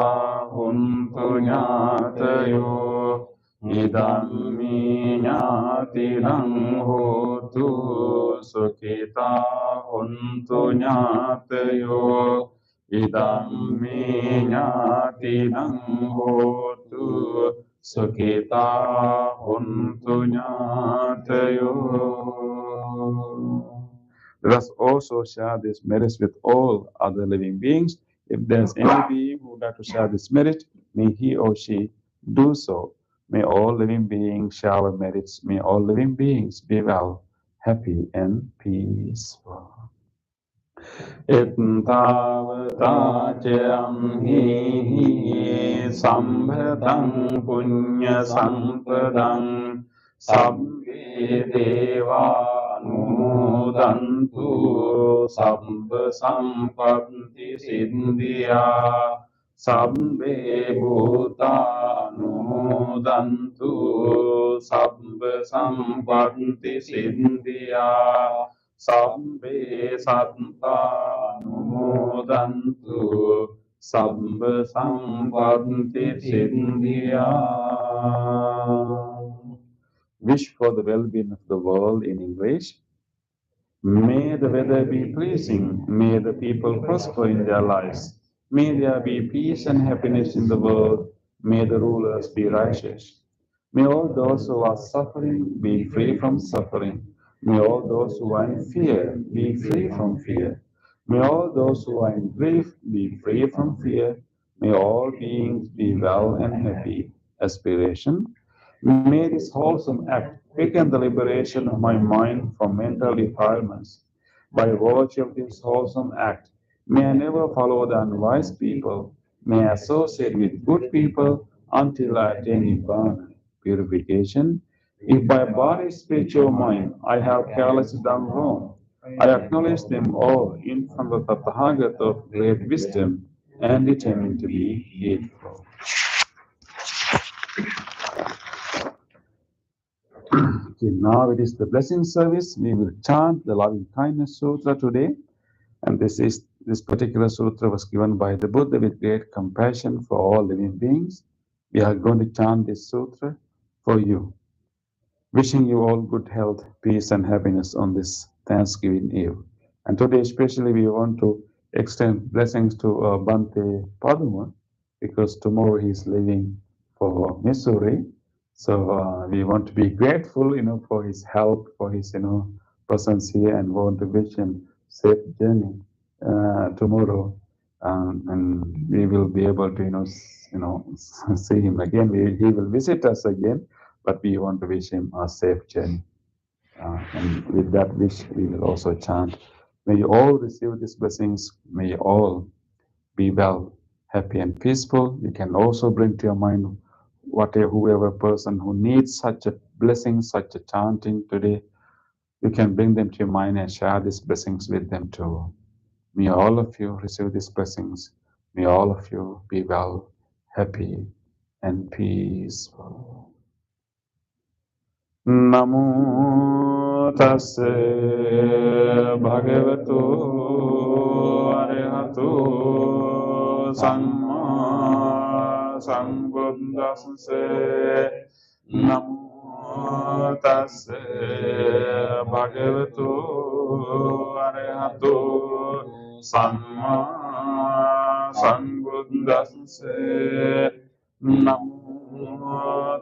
huntu nyatayo. Idang minyatinang hotu sukita huntu nyatayo. Idang minyatinang hotu sukita huntu nyatayo. Let us also share this merit with all other living beings. If there's any being who would like to share this merit, may he or she do so. May all living beings share our merits. May all living beings be well, happy, and peaceful. Ettavata hi sambhatam punya sampadam sabbe deva Anumodantu sabba sampatti siddhya sabbe bhuta anumodantu sabba sampatti siddhya sabbe satta anumodantu sabba sampatti siddhya. Wish for the well-being of the world in English. May the weather be pleasing. May the people prosper in their lives. May there be peace and happiness in the world. May the rulers be righteous. May all those who are suffering be free from suffering. May all those who are in fear be free from fear. May all those who are in grief be free from fear. May all beings be well and happy. Aspiration. May this wholesome act quicken the liberation of my mind from mental defilements. By virtue of this wholesome act, may I never follow the unwise people. May I associate with good people until I attain Nibbana. Purification. If by body, speech, or mind I have carelessly done wrong, I acknowledge them all in front of the Tathagata of great wisdom and determine to be heedful. Okay, now it is the blessing service. We will chant the Loving Kindness Sutra today. And this particular sutra was given by the Buddha with great compassion for all living beings. We are going to chant this sutra for you. Wishing you all good health, peace, and happiness on this Thanksgiving Eve. And today, especially, we want to extend blessings to Bhante Paduma because tomorrow he is leaving for Missouri. So we want to be grateful, for his help, for his, presence here, and want to wish him safe journey tomorrow. And we will be able to, see him again. He will visit us again, but we want to wish him a safe journey. And with that wish, we will also chant, may you all receive these blessings. May you all be well, happy, and peaceful. You can also bring to your mind whoever person who needs such a blessing, such a chanting today. You can bring them to your mind and share these blessings with them too. May all of you receive these blessings. May all of you be well, happy, and peaceful. Namo tassa bhagavato arahato samma sambuddhassa. Namo tassa bhagavato arahato samma sambuddhassa. Namo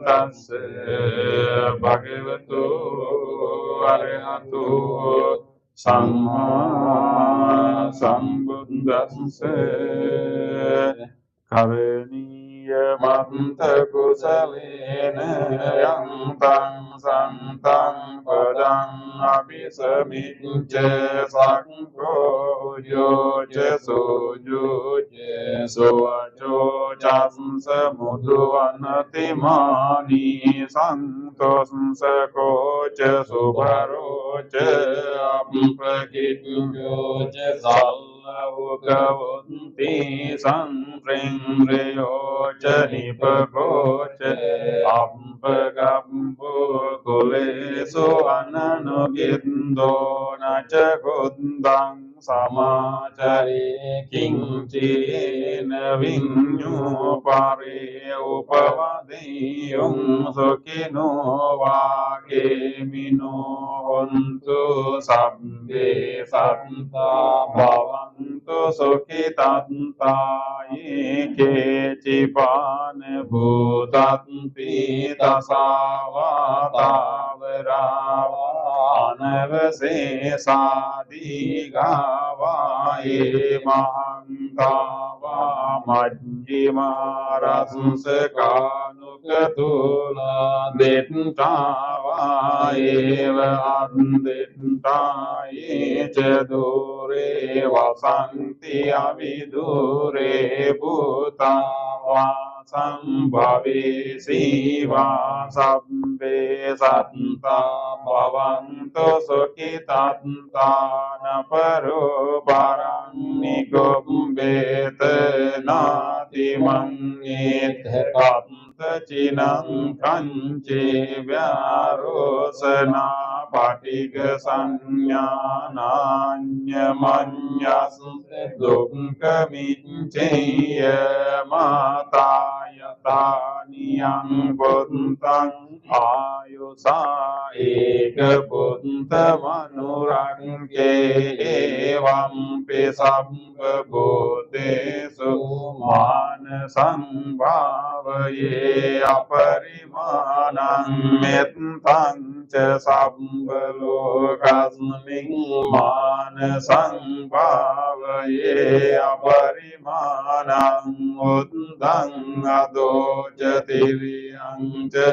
tassa bhagavato arahato samma sambuddhassa. Karaniya manta kusalena yantam santam padam abhisamicca sankho yoce sojoce soaco casansa mudhuanatimani santosansa koce subharoce ampakityoce Ukavanti sanpringriyoca nipakoca ampagampu kulesu ananugindo naca kundang samacari kincina vinyu pari upavadiyum sukino vakemino hontu sabbe santa bhavantu sukhitanta eke cipane bhutanti tasavatavarava anavasesadighava emahantava majjimaraskanukatula dettava eva andettva ecedure vasanti avidure bhuta vasambhavi siva sabbe satta bhavantu sukhitantana paro parannikumbete nati mangit cinam kanci vyarosana patiga sanyānānya maññas dukkha miccaya mātāyatāniyam buddhaṃ āyusā eka buddhamanurāṅke evam pisabba buddhesu mānasaṃ bhāvaye aparimānaṃ mettaṃ sabbhalokasmin manasaṃ bhāvaye ye aparimanam uddang adojatiriyan che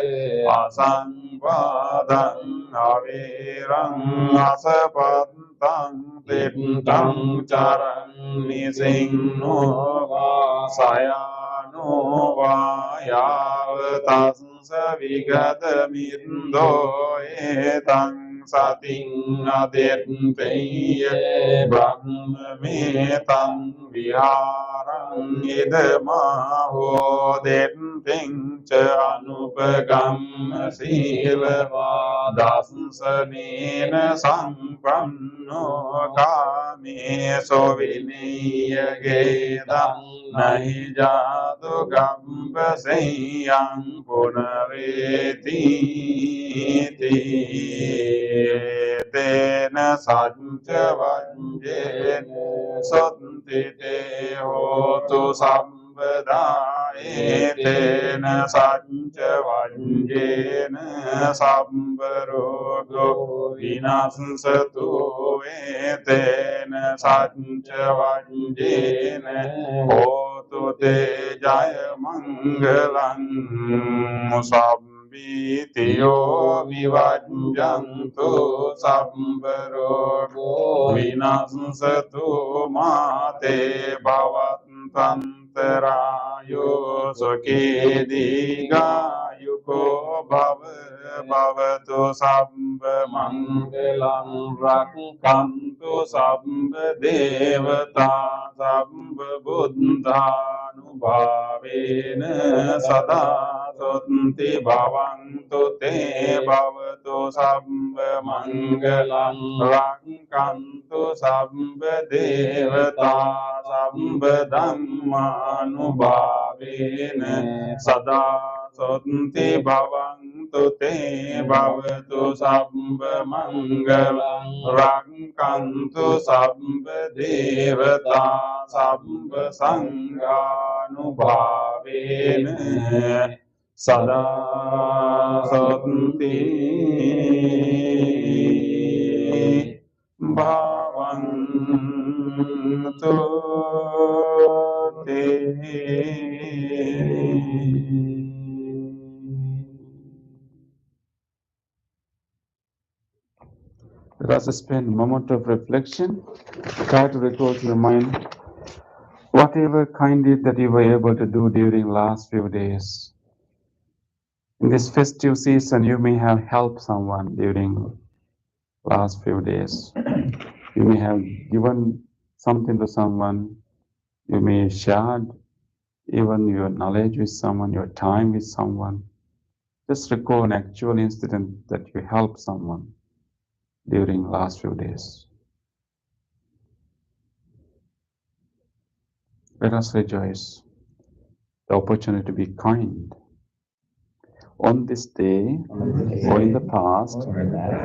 asangpadang avirang asapantang tittang charang nisingno sayano vayavatang savigata-mindo etang sating adetpeye brahmametang viharang idamaho detpeng ca anupagam silvadasanena sampanno kame soviniyagedam nahi jatu gambaseyang punareti tena sajja vanjena santi te hotu sambada tena sajja vanjena sambarogo vinasatu tena sajja vanjena hotu te jaya mangalang musambitiyo vivajjantu sambarogo vinasatu mate bhavantantarayo sukedigaayuko bhavatu sabba mangalang rakkantu sabba devata sabba buddhanubhavena sada santi bhavantu te bhavatu sabba mangalang rakkantu sabba devata sabba dhammanubhavena sada santi bhavantu te bhavatu sabba mangalang rakkantu sabba devata sabba sanghanubhavena sada santi bhavantu te. Let us spend a moment of reflection. Try to recall to your mind whatever kind deed that you were able to do during last few days. In this festive season, you may have helped someone during last few days. You may have given something to someone. You may have shared even your knowledge with someone, your time with someone. Just recall an actual incident that you helped someone during last few days. Let us rejoice the opportunity to be kind. On this day or in the past,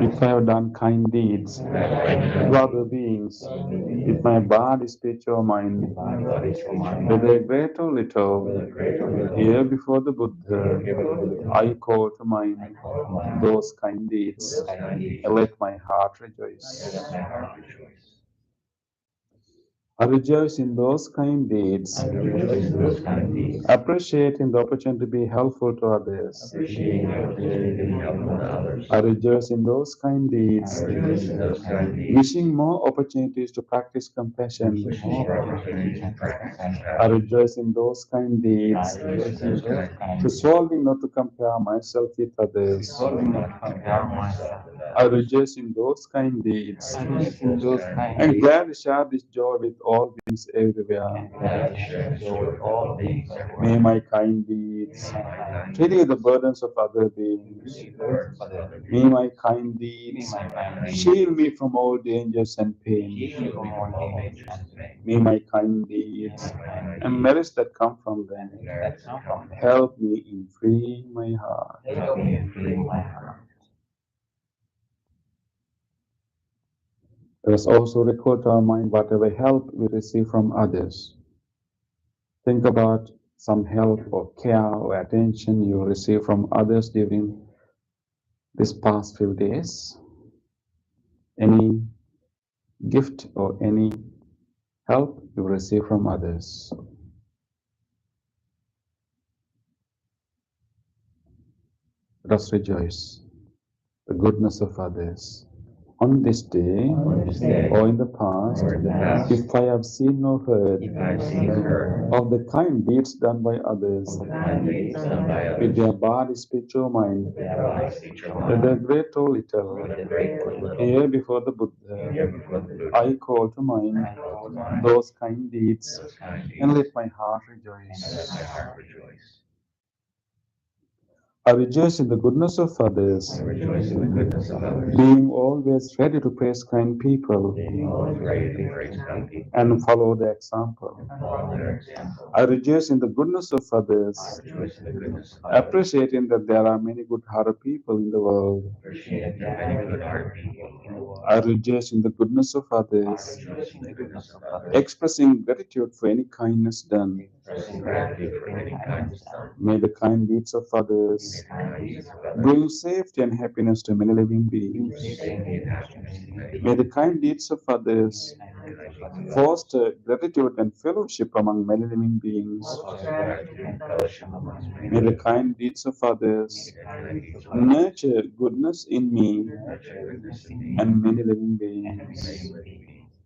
if I have done kind deeds to other beings, with my body, speech, or mind, whether great or little, here before the Buddha, I call to mind those kind deeds, and let my heart rejoice. I rejoice in those kind deeds, appreciating the opportunity to be helpful to others. I rejoice in those kind deeds, wishing more opportunities to practice compassion. I rejoice in those kind deeds, resolving not to compare myself with others. I rejoice in those kind deeds, and glad to share this joy with all beings everywhere. May my kind deeds relieve the burdens of other beings. May my kind deeds shield me from all dangers and pain. May my kind deeds and merits that come from them help me in freeing my heart. Let us also recall to our mind whatever help we receive from others. Think about some help or care or attention you receive from others during this past few days. Any gift or any help you receive from others. Let us rejoice the goodness of others. On this day, or in the past, if I have seen or heard of the kind deeds done by others, with their body, speech, or mind, whether great or little, here before the Buddha, I call to mind those kind deeds, and let my heart rejoice. I rejoice in the goodness of others, being always ready to praise kind people and follow their example. I rejoice in the goodness of others, appreciating that there are many good-hearted people in the world. I rejoice in the goodness of others, expressing gratitude for any kindness done. May the kind deeds of others bring safety and happiness to many living beings. May the kind deeds of others foster gratitude and fellowship among many living beings. May the kind deeds of others nurture goodness in me and many living beings.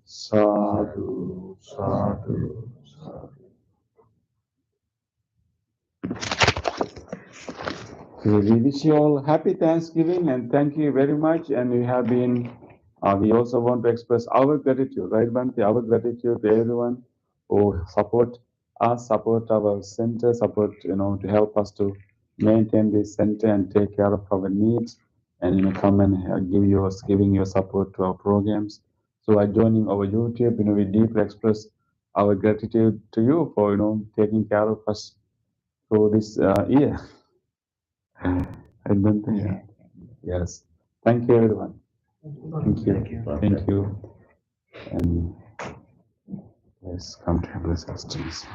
Sadhu, sadhu, sadhu. So we wish you all happy Thanksgiving and thank you very much. And we have been, we also want to express our gratitude, right, Bhante? Our gratitude to everyone who support us, support our center, support, to help us to maintain this center and take care of our needs and, come and giving your support to our programs. So by joining our YouTube, we deeply express our gratitude to you for, taking care of us through this year. I don't think. Yes. Thank you, everyone. Thank you. Thank you. And let's come to bless us, Jesus.